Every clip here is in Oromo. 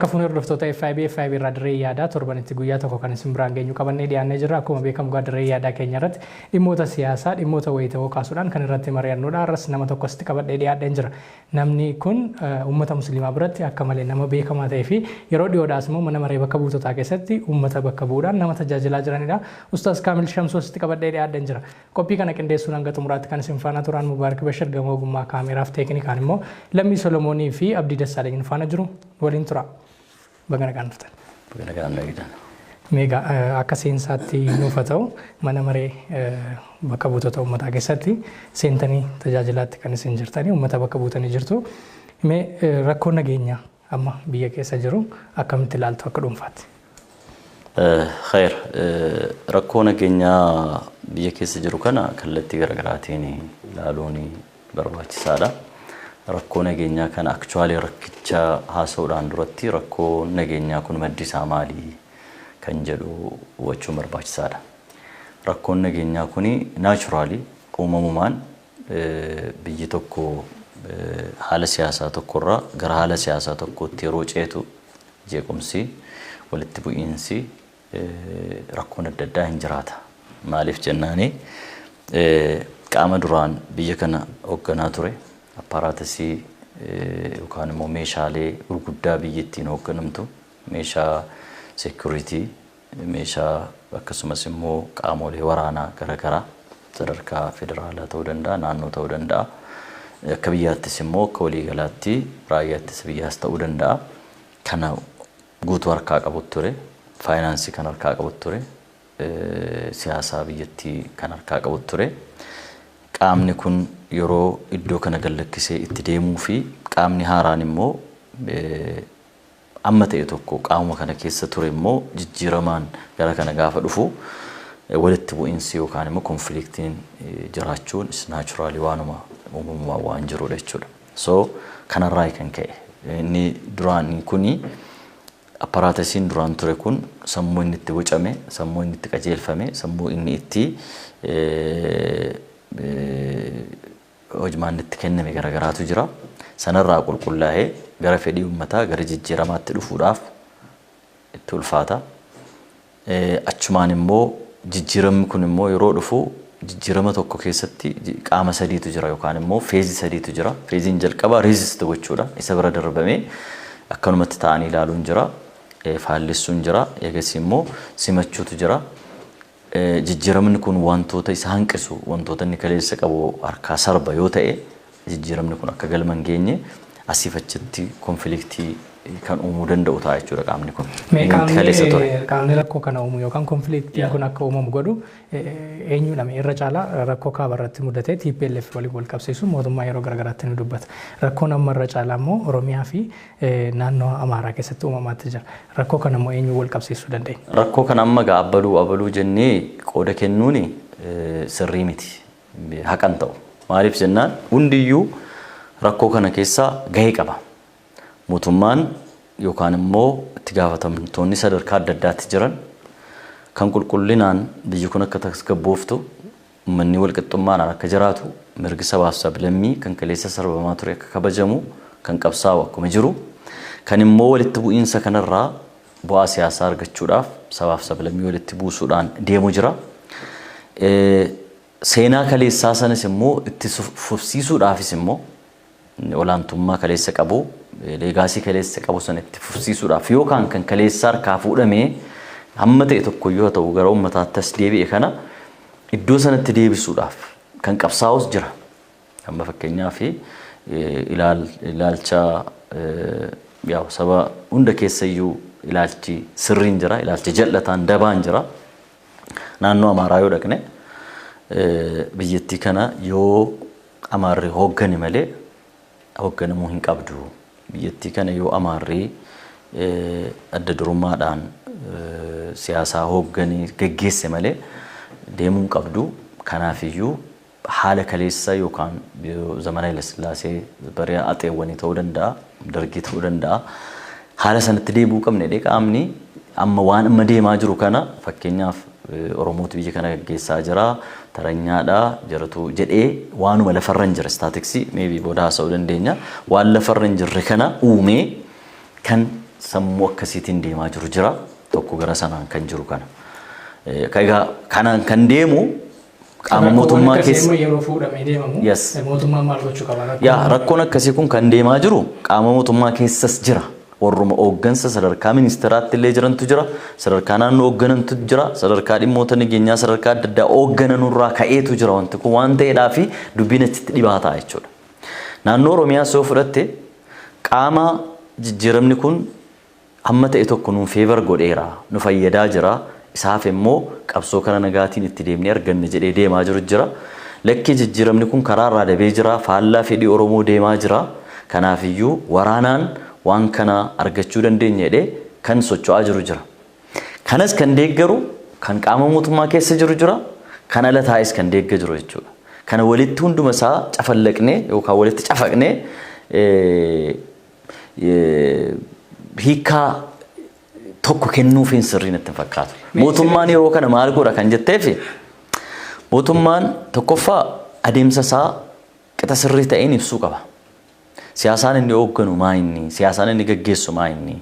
Kafun hordoftoota FIB irraa dirree yaadaa torbanitti guyyaa tokko kan isin biraan geenyu qabannee dhiyaannee jirra. Akkuma beekamu gaa dirree yaadaa keenya irratti dhimmoota siyaasaa, dhimmoota wayitawoo kaasuudhaan kan irratti mari'annudha. Arras nama tokkotti qabadhee dhiyaadheen jira. Namni kun uummata musliimaa biratti akka malee nama beekamaa ta'ee fi yeroo dhiyoodhaas immoo mana maree bakka buutotaa keessatti uummata bakka bu'uudhaan nama tajaajilaa jiranidha. Ustaaz Kaamil Shamsoositti qabadhee dhiyaadheen jira. Qophii kana qindeessuun hanga xumuraatti kan isin faana turan Mubaarak Bashir gamoo ogummaa kaameraaf teeknikaan immoo Lammii Solomoonii fi Abdii Dassaalenyiin faana jiru waliin tura. Bagana kan dhuftan. Bagana kan dhagitan. Meegaa akka seensaatti nuuf haa ta'u mana maree bakka buutota uummataa keessatti seentanii tajaajilaatti kan isin jirtanii uummata bakka buutanii jirtu. Mee rakkoo nageenyaa amma biyya keessa jiru akkamitti ilaaltu akka dhuunfaatti? Khair rakkoo nageenyaa biyya keessa jiru kana kallattii garaagaraatiin ilaaluun barbaachisaadha. Rakkoo nageenyaa kana aktuaalii rakkicha haasa'uudhaan duratti rakkoo nageenyaa kun maddi isaa maali kan jedhu hubachuun barbaachisaadha. Rakkoon nageenyaa kun naachuraalii uumamumaan biyyi tokko haala siyaasaa tokkorraa gara haala siyaasaa tokkootti yeroo ceetu jeequmsi walitti bu'iinsi rakkoon adda addaa hin jiraata. Maaliif jennaani qaama duraan biyya kana hoogganaa ture. Apparaatasi yookaan immoo meeshaalee gurguddaa biyyattiin hoogganamtu meeshaa security meeshaa akkasumas immoo qaamolee waraanaa garaagaraa sadarkaa federaalaa ta'uu danda'a naannoo ta'uu danda'a akka biyyaattis immoo akka waliigalaatti raayyaattis biyyaas ta'uu danda'a kana guutuu harkaa qabu ture faayinaansii kan harkaa qabu ture siyaasaa biyyattii kan harkaa qabu ture qaamni kun yeroo iddoo kana gallakkisee itti deemuu fi qaamni haaraan immoo amma ta'e tokko qaama kana keessa ture immoo jijjiiramaan gara kana gaafa dhufu walitti bu'iinsi yookaan immoo konfliktiin jiraachuun is naachuraalii waanuma uumamumaan waan jirudha jechuudha. So kanarraa kan ka'e inni duraan kuni apparaatasiin duraan ture kun sammuu inni itti bocame, sammuu inni itti qajeelfame, sammuu inni itti hojmaan itti kenname garaagaraatu jira. Sanarraa qulqullaa'ee gara fedhii uummataa gara jijjiiramaatti dhufuudhaaf itti ulfaata. Achumaan immoo jijjiiramni kun immoo yeroo dhufu jijjiirama tokko keessatti qaama sadiitu jira yookaan immoo feezii sadiitu jira. Feeziin jalqabaa reezist gochuudha. Isa bira darbamee akkanumatti ta'anii ilaaluun jira. Faallessuun jira. Eegas immoo simachuutu jira. Jijjiiramni kun wantoota isa hanqisu wantoota inni kaleessa qabu harkaa sarba yoo ta'e jijjiiramni kun akka galma hin geenye asiif achitti konfliktii kan uumuu danda'u ta'a jechuudha qaamni kun. Qaamni rakkoo kana uumu yookaan konfliktiin kun akka uumamu godhu eenyudha irra caalaa rakkoo kaaba irratti mudatee TPLF waliin wal qabsiisu mootummaa yeroo garaagaraatti ni dubbata. Rakkoon amma irra caalaa immoo Oromiyaa fi naannoo Amaaraa keessatti uumamaatti jira. Rakkoo kana immoo eenyu wal qabsiisuu dandeenya? Rakkoo kana amma gaa abaluu jennee qooda kennuuni sirrii miti. Haqan ta'u. Maaliif jennaan hundiyyuu rakkoo kana keessaa gahee qaba. Mootummaan yookaan immoo itti gaafatamtoonni sadarkaa adda addaatti jiran kan qulqullinaan biyyi kun akka tasgabbooftu uummanni walqixxummaan akka jiraatu mirgi sabaaf sablammii kan kaleessa sarbamaa ture akka kabajamu kan qabsaa'u akkuma jiru kan immoo walitti bu'iinsa kanarraa bu'aa siyaasaa argachuudhaaf sabaaf sablammii walitti buusuudhaan deemu jira. Seenaa kaleessaa sanas immoo itti fufsiisuudhaafis immoo olaantummaa kaleessa qabu leegaasii kaleessa qabu sana itti fufsiisuudhaaf yookaan kan kaleessa harkaa fuudhamee hamma ta'e tokko yoo ta'u gara uummataatti as deebi'e kana iddoo sanatti deebisuudhaaf kan qabsaa'us jira. Amma fakkeenyaaf ilaalcha saba hunda keessayyuu ilaalchi sirriin jira, ilaalchi jal'ataan dabaan jira. Naannoo Amaaraa yoo dhaqne biyyattii kana yoo Amaarri hooggani malee hoogganamuu hin qabdu. Biyyattii kana yoo Amaarri adda durummaadhaan siyaasaa hoogganii geggeesse malee deemuu hin qabdu. Kanaafiyyuu haala kaleessa yookaan zamana Haile Sillaasee bara Atseewwanii ta'uu danda'a, Dargii ta'uu danda'a. Haala sanatti deebi'uu qabne qaamni amma waan amma deemaa jiru kana fakkeenyaaf Oromooti biyya kana geggeessaa jira, taranyaadha, jaratu jedhee waanuma lafarra hin jira staatiksii maybe booda haasa'uu dandeenya. Waan lafarra hin jirre kana uumee kan sammuu akkasiitiin deemaa jiru jira. Tokko gara sanaan kan jiru kana. Kanaan kan deemu qaama mootummaa keessa yeroo fuudhamee deemamu mootummaan maal gochuu qaba? Rakkoon akkasii kun kan deemaa jiru qaama mootummaa keessas jira. Warruma hooggansa sadarkaa ministeeraatti illee jirantu jira. Sadarkaa naannoo hoogganantu jira. Sadarkaa dhimmoota nageenyaa sadarkaa adda addaa hooggananurraa ka'eetu jira. Wanti kun waan ta'eedhaa fi dubbiin achitti dhibaataa jechuudha. Naannoo Oromiyaa soo fudhatte qaama jijjiiramni kun hamma ta'e tokko nuun feevar godheera. Nu fayyadaa jira. Isaaf immoo qabsoo kana nagaatiin itti deemnee arganne jedhee deemaa jiru jira. Lakkii jijjiiramni kun karaarraa dabee jira. Faallaa fedhii Oromoo deemaa jira. Kanaafiyyuu waraanaan waan kana argachuu dandeenya jedhee kan socho'aa jiru jira. Kanas kan deeggaru kan qaama mootummaa keessa jiru jira. Kan ala taa'es kan deeggaru jiru jechuudha. Kana walitti hunduma isaa cafallaqnee yookaan walitti cafaqnee hiikaa tokko kennuufiin sirrii natti fakkaatu. Mootummaan yeroo kana maal godha kan jetteef mootummaan tokkoffaa adeemsa isaa qixa sirrii ta'een ibsuu qaba. Siyaasaan inni hoogganu maa inni? Siyaasaan inni gaggeessu maa inni?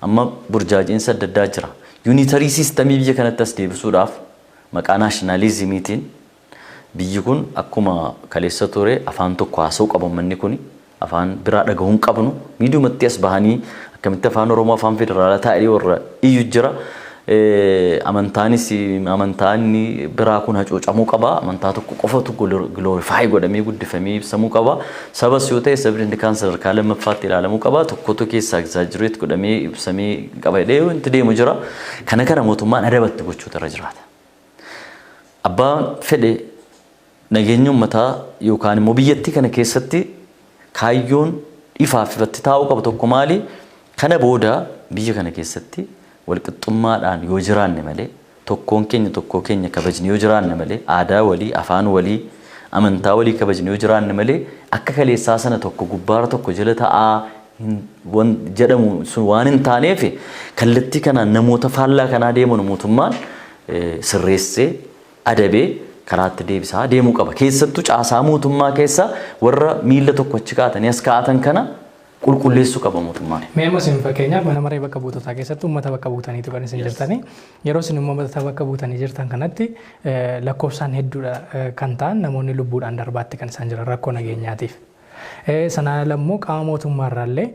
Amma burjaajiinsa adda addaa jira. Yuunitarii siistamii biyya kanatti as deebisuudhaaf maqaa naashinaalizimiitiin biyyi kun akkuma kaleessa ture afaan tokko haasa'uu qaba manni kun afaan biraa dhagahuu hin qabnu miidiyumatti as bahanii akkamitti afaan Oromoo afaan federaalaa ta'ee warra iyyu jira. Amantaanis amantaanni biraa kun hacuucamuu qaba. Amantaa tokko qofatu glorify godhamee guddifamee ibsamuu qaba. Sabas yoo ta'e sabni inni kaan sadarkaa lammaffaatti ilaalamuu qaba. Tokkotu keessaa exaggerate godhamee ibsamee qaba jedhee wanti deemu jira. Kana mootummaan adabatti gochuutu irra jiraata. Abbaan fedhe nageenya uummataa yookaan immoo biyyattii kana keessatti kaayyoon ifaaf ifatti taa'uu qaba tokko maali? Kana booda biyya kana keessatti walqixxummaadhaan yoo jiraanne malee tokkoon keenya kabajni yoo jiraanne malee aadaa walii afaan walii amantaa walii kabajni yoo jiraanne malee akka kaleessaa sana tokko gubbaara tokko jala ta'aa jedhamu sun waan hin taaneef kallattii kanaan namoota faallaa kanaa deeman mootummaan sirreessee adabee karaatti deebisaa deemuu qaba. Keessattuu caasaa mootummaa keessa warra miila tokko achi kaa'atanii as kaa'atan kana qulqulleessuu qaba mootummaan. Mee amma isin fakkeenyaaf mana maree bakka buutotaa keessatti uummata bakka buutaniitu kan isin jirtanii yeroo isin uummata bakka buutanii jirtan kanatti lakkoofsaan hedduudha kan ta'an namoonni lubbuudhaan darbaatti kan isaan jiran rakkoo nageenyaatiif. Sanaan alammoo qaama mootummaarraallee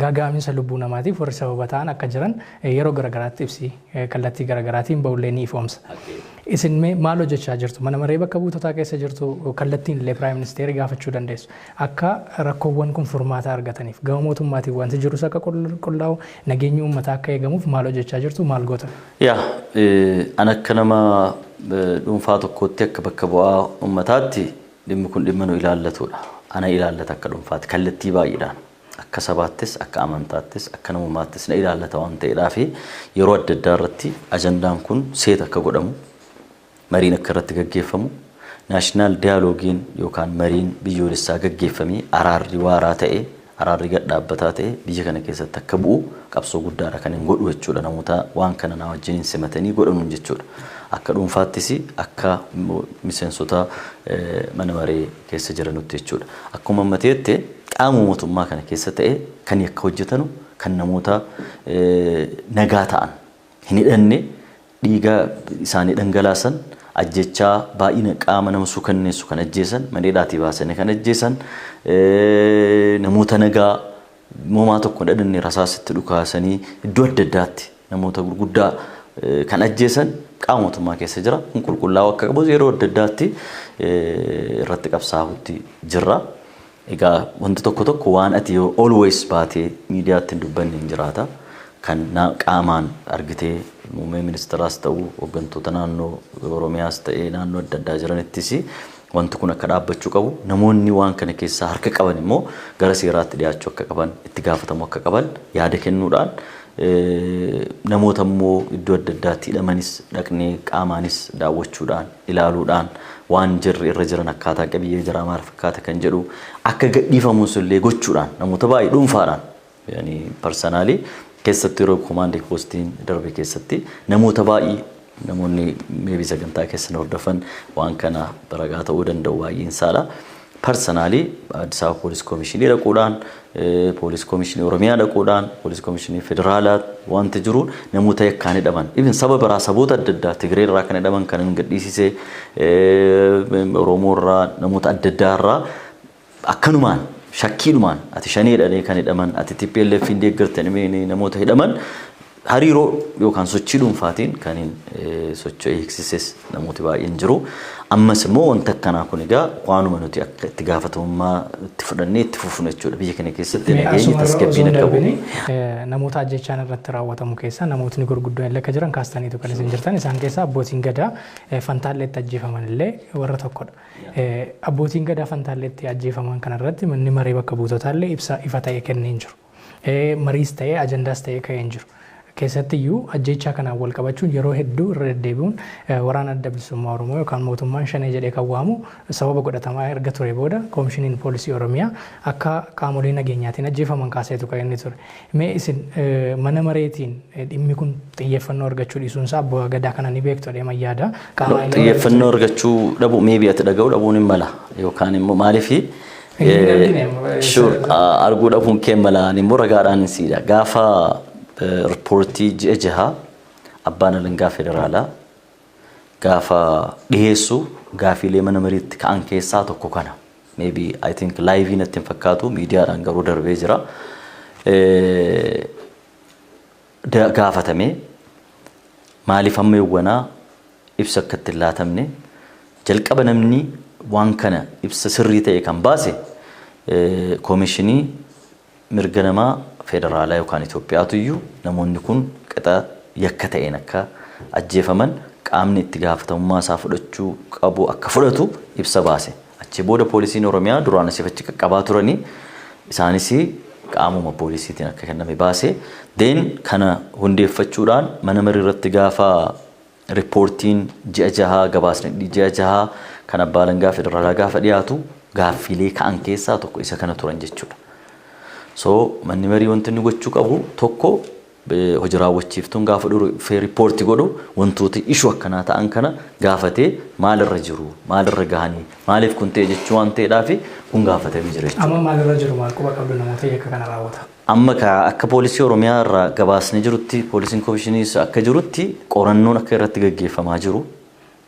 gaaga'aminsa lubbuu namaatiif warri sababa ta'an akka jiran yeroo garagaraatti ibsi kallattii garagaraatiin bahullee ni ifoomsa. Isin maal hojjechaa jirtu? Mana maree bakka buutotaa keessa jirtu kallattiin illee piraayim ministeerii gaafachuu dandeessu. Akka rakkoowwan kun furmaata argataniif gama mootummaatiin wanti jirus akka qulqullaa'u nageenyi uummataa akka eegamuuf maal hojjechaa jirtu maal goota? An akka nama dhuunfaa tokkootti akka bakka bu'aa uummataatti dhimmi kun dhimma nu ilaallatudha. Ana ilaallata akka dhuunfaatti kallattii baay'eedhaan akka sabaattis akka amantaattis akka namummaattis na ilaallata waan ta'eedhaaf yeroo adda addaa irratti ajandaan kun seeta akka godhamu mariin akka irratti gaggeeffamu naashinaal diyaaloogiin yookaan mariin biyyoolessaa gaggeeffamee araarri waaraa ta'e araarri gad dhaabbataa ta'e biyya kana keessatti akka bu'u qabsoo guddaadha kan hin godhu jechuudha. Namoota waan kana na wajjin simatanii godhanuun jechuudha. Akka dhuunfaattis akka miseensota mana maree keessa jiranutti jechuudha. Akkuma ammateetti qaama mootummaa kana keessa ta'e kan akka hojjetanu kan namoota nagaa ta'an hin hidhanne dhiiga isaanii dhangalaasan ajjechaa baay'ina qaama nama suukanneessu kan ajjeesan maneedhaatii baasanii kan ajjeesan namoota nagaa moomaa tokko dhadhanne rasaasitti dhukaasanii iddoo adda addaatti namoota gurguddaa kan ajjeesan qaama mootummaa keessa jira. Kun qulqullaa'uu akka qabu yeroo adda addaatti irratti qabsaa'utti jirra. Egaa wanti tokko waan ati always baatee miidiyaatti hin dubbanne hin jiraata. Kan qaamaan argitee muummee ministeeraas ta'uu hooggantoota naannoo Oromiyaas ta'ee naannoo adda addaa jiranittis wanti kun akka dhaabbachuu qabu. Namoonni waan kana keessaa harka qaban immoo gara seeraatti dhiyaachuu akka qaban itti gaafatamuu akka qaban yaada kennuudhaan namoota immoo iddoo adda addaatti hidhamanis dhaqnee qaamaanis daawwachuudhaan ilaaluudhaan waan jirri irra jiran akkaataa qabiyyee jiraa maal fakkaata kan jedhu akka gadhiifamuus illee gochuudhaan namoota baay'ee dhuunfaadhaan yani parsanaalii keessatti yeroo komaandii poostiin darbe keessatti namoota baay'ee namoonni meebii sagantaa keessa hordofan waan kana baragaa ta'uu danda'u baay'een saala personally Addis Ababa Police Commissioner dhaquudhaan Police Commissioner Oromiyaa dhaquudhaan Police Commissioner Federaalaa wanti jiru namoota yakkaan hidhaman even sababa biraa saboota adda addaa Tigree irraa kan hidhaman kan hin gadhiisise Oromoo irraa namoota adda addaa irraa akkanumaan shakkiidhumaan ati shaneedhaan kan hidhaman ati TPLF hin deeggartan namoota hidhaman hariiroo yookaan sochii dhuunfaatiin kan socho'ee eegsises namooti baay'een jiru. Ammas immoo wanta akkanaa kun egaa waanuma nuti akka itti gaafatamummaa itti fudhannee itti fufnu jechuudha. Biyya kana keessatti nageenyi tasgabbiin akka bu'u. Namoota ajjechaan irratti raawwatamu keessaa namootni gurguddoon illee akka jiran kaastaniitu kan isin jirtan isaan keessaa abbootiin gadaa Fantaalleetti ajjeefaman illee warra tokkodha. Abbootiin gadaa Fantaalleetti ajjeefaman kanarratti manni maree bakka buutotaa illee ibsa ifa ta'e kennee hin jiru. Mariis ta'ee ajandaas ta'ee ka'ee hin jiru. Keessattiyyuu ajjechaa kanaan wal qabachuun yeroo hedduu irra deddeebi'uun waraana adda bilisummaa Oromoo yookaan mootummaan shanee jedhee kan waamu sababa godhatamaa erga ture booda koomishiniin poolisii Oromiyaa akka qaamolee nageenyaatiin ajjeefaman kaaseetu kan inni ture. Mee isin mana mareetiin dhimmi kun xiyyeeffannoo argachuu dhiisuunsaa abbaa gadaa kana ni beektu deeman yaada. Xiyyeeffannoo argachuu dhabu meebii ati dhaga'u dhabuun hin mala yookaan immoo maaliifi arguu dhabuun kee malaan immoo ragaadhaan siidha gaafa reportii ji'a jaha abbaan alangaa federaalaa gaafa dhiyeessu gaafiilee mana mariitti ka'an keessaa tokko kana. Maybe I think live natti hin fakkaatu miidiyaadhaan garuu darbee jira. Gaafatame maaliif amma yawwanaa ibsa akka itti laatamne jalqaba namni waan kana ibsa sirrii ta'e kan baase koomishinii mirga namaa federaalaa yookaan Itoophiyaatu iyyuu namoonni kun qixa yakka ta'een akka ajjeefaman qaamni itti gaafatamummaa isaa fudhachuu qabu akka fudhatu ibsa baase. Achi booda poolisiin Oromiyaa duraan asii achi qaqqabaa turanii isaanis qaamuma poolisiitiin akka kenname baase. Deen kana hundeeffachuudhaan mana marii irratti gaafa riippoortiin ji'a jahaa gabaasni ji'a jahaa kan abbaa alangaa federaalaa gaafa dhiyaatu gaaffiilee ka'an keessaa tokko isa kana turan jechuudha. So manni marii wanti inni gochuu qabu tokko hojii raawwachiiftuun gaafa dhufee riippoortii godhu wantoota ishuu akkanaa ta'an kana gaafatee maalirra jiru maalirra gahanii maaliif kun ta'e jechuu waan ta'eedhaaf kun gaafatamee jira jechuudha. Amma maalirra jiru maal quba qabdu namoota yakka kana raawwata. Amma akka poolisii Oromiyaa irraa gabaasni jirutti poolisiin koomishiniis akka jirutti qorannoon akka irratti gaggeeffamaa jiru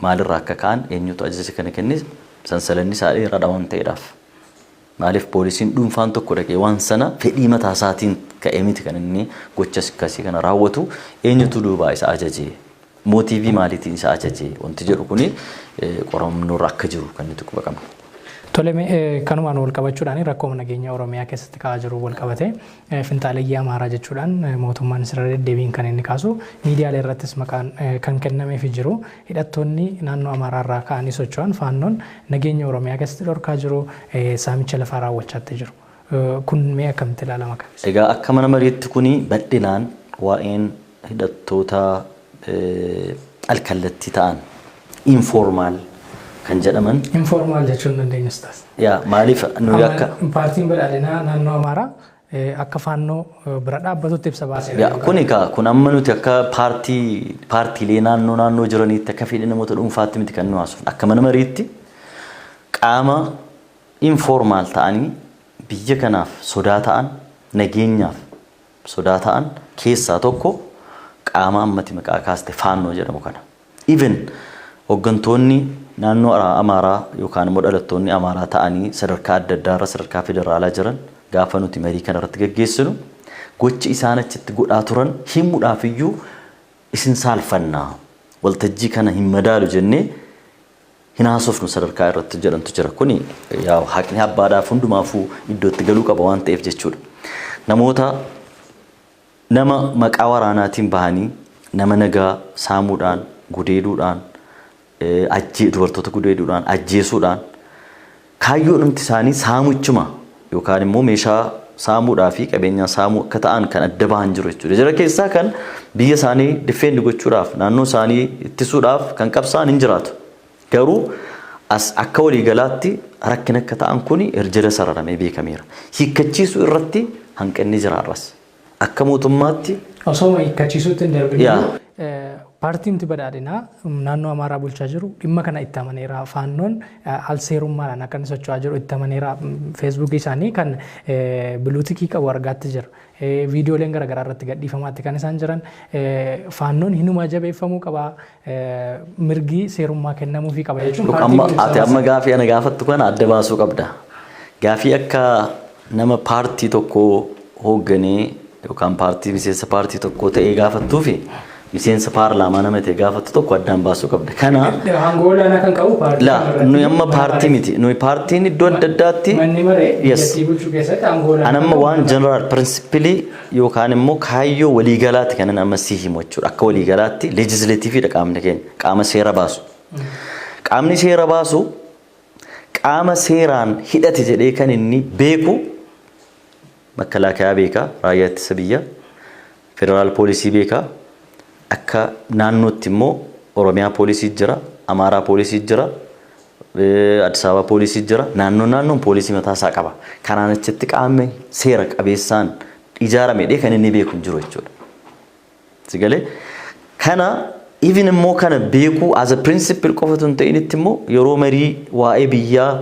maalirra akka ka'an eenyutu ajaja kana kenne sansalanni isaa dheeraadha waan ta'eedhaaf. Maaliif poolisiin dhuunfaan tokko dhaqee waan sana fedhii mataa isaatiin ka'ee miti kan inni gocha akkasii kana raawwatu eenyutu duubaa isa ajajee mootiivii maaliitiin isa ajajee wanti jedhu kuni qorannoorra akka jiru kan nuti quba qabna. Tole kanumaan wal qabachuudhaan rakkoo nageenya Oromiyaa keessatti ka'aa jiru wal qabate finxaaleyyii Amaaraa jechuudhaan mootummaan sirra deddeebiin kan inni kaasu miidiyaalee irrattis maqaan kan kennameef jiru hidhattoonni naannoo Amaaraa irraa ka'anii socho'an faannoon nageenya Oromiyaa keessatti dhorkaa jiru saamicha lafaa raawwachaatti jiru. Kun mee akkamitti ilaalama kan? Egaa akka mana mariitti kuni bal'inaan waa'een hidhattoota alkallattii ta'an informaal kan jedhaman informal jechuun dandeenyus taas. Yaa maaliif nu yakka paartiin badhaadhinaa naannoo Amaaraa akka faannoo bira dhaabbatutti ibsa baasee. Yaa kun egaa kun amma nuti akka paartiilee naannoo jiraniitti akka fedhii namoota dhuunfaatti miti kan nu haasofnu akka mana mariitti qaama informaal ta'anii biyya kanaaf sodaa ta'an nageenyaaf sodaa ta'an keessaa tokko qaama ammati maqaa kaaste faannoo jedhamu kana. Even hooggantoonni naannoo Amaaraa yookaan immoo dhalattoonni Amaaraa ta'anii sadarkaa adda addaa irra sadarkaa federaalaa jiran gaafa nuti marii kana irratti gaggeessinu gochi isaan achitti godhaa turan himuudhaaf iyyuu isin saalfannaa waltajjii kana hin madaalu jennee hin haasofnu sadarkaa irratti jedhantu jira. Kuni yaa haqni abbaadhaaf hundumaafuu iddootti galuu qaba waan ta'eef jechuudha. Namoota nama maqaa waraanaatiin bahanii nama nagaa saamuudhaan gudeeduudhaan dubartoota gudeeduudhaan ajjeesuudhaan kaayyoo namti isaanii saamuchuma yookaan immoo meeshaa saamuudhaa fi qabeenya saamuu akka ta'an kan adda bahan jiru jechuudha. Jara keessaa kan biyya isaanii difeendi gochuudhaaf naannoo isaanii ittisuudhaaf kan qabsaan hin jiraatu. Garuu as akka waliigalaatti rakkina akka ta'an kuni erjala sararamee beekameera. Hiikkachiisuu irratti hanqinni jiraarras. Akka mootummaatti osoo hiikkachiisuutti hin darbine paartiin badhaadhinaa naannoo Amaaraa bulchaa jiru dhimma kana itti amaneera. Faannoon alseerummaadhaan akka inni socho'aa jiru itti amaneera. Feesbuukii isaanii kan biluutikii qabu argaatti jira. Viidiyooleen garaagaraa irratti gadhiifamaatti kan isaan jiran. Faannoon hinuma jabeeffamuu qaba. Mirgi seerummaa kennamuufii qaba jechuun. Ati amma gaafii ana gaafattu kana adda baasuu qabda. Gaafii akka nama paartii tokko hoogganee yookaan paartii miseensa paartii tokko ta'ee gaafattuu fi miseensa paarlaamaa nama ta'e gaafatu tokko addaan baasuu qabda. Kana hangoolana kan qabu paartii. Nuyi amma paartii miti. Nuyi paartiin iddoo adda addaatti. Manni maree biyyattii bulchuu keessatti hangoolana. Anamma waan jeneraal pirinsipilii yookaan immoo kaayyoo waliigalaatti kan amma sii himu jechuudha. Akka waliigalaatti leejislatiifiidha qaamni keenya. Qaama seera baasu. Qaamni seera baasu qaama seeraan hidhate jedhee kan inni beeku Makalaakaa beekaa, raayyaa ittisa biyyaa, federaal poolisii beekaa, akka naannootti immoo Oromiyaa poolisii jira, Amaaraa poolisii jira, Addis Ababa poolisii jira, naannoon poolisii mataa isaa qaba. Kanaan achitti qaamni seera qabeessaan ijaaramedhee kan inni beeku jiru jechuudha. Sigalee kana even immoo kana beeku as a principle qofatu hin ta'initti immoo yeroo marii waa'ee biyyaa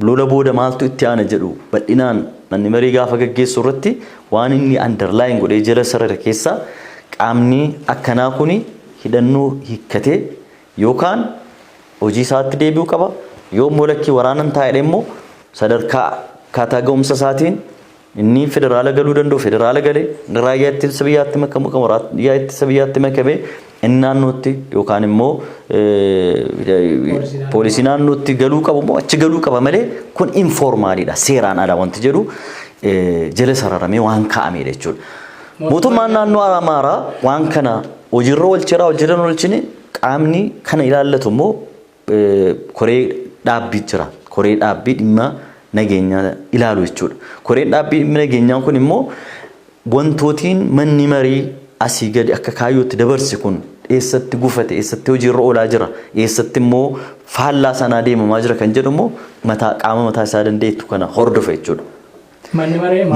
lola booda maaltu itti aana jedhu bal'inaan manni marii gaafa gaggeessu irratti waan inni underline godhee jala sarara keessaa qaamni akkanaa kuni hidhannoo hiikkatee yookaan hojii isaatti deebi'uu qaba yoo molakki waraanan taa'edha immoo sadarkaa akkaataa ga'umsa isaatiin inni federaala galuu danda'u federaala galee raayyaa ittisa biyyaatti makamu qabu raayyaa ittisa biyyaatti makamee inni naannootti yookaan immoo poolisii naannootti galuu qabu immoo achi galuu qaba malee kun informaaliidha seeraan ala wanti jedhu jala sararamee waan kaa'amedha jechuudha. Mootummaan naannoo Amaaraa waan kana hojiirra oolcheeraa hojiirra oolchine qaamni kana ilaallatu immoo koree dhaabbii jira. Koree dhaabbii dhimma nageenyaa ilaalu jechuudha. Koreen dhaabbii dhimma nageenyaa kun immoo wantootiin manni marii asii gadi akka kaayyootti dabarsi kun eessatti gufate eessatti hojiirra oolaa jira eessatti immoo faallaa sanaa deemamaa jira kan jedhu immoo qaama mataa isaa dandeettu kana hordofa jechuudha.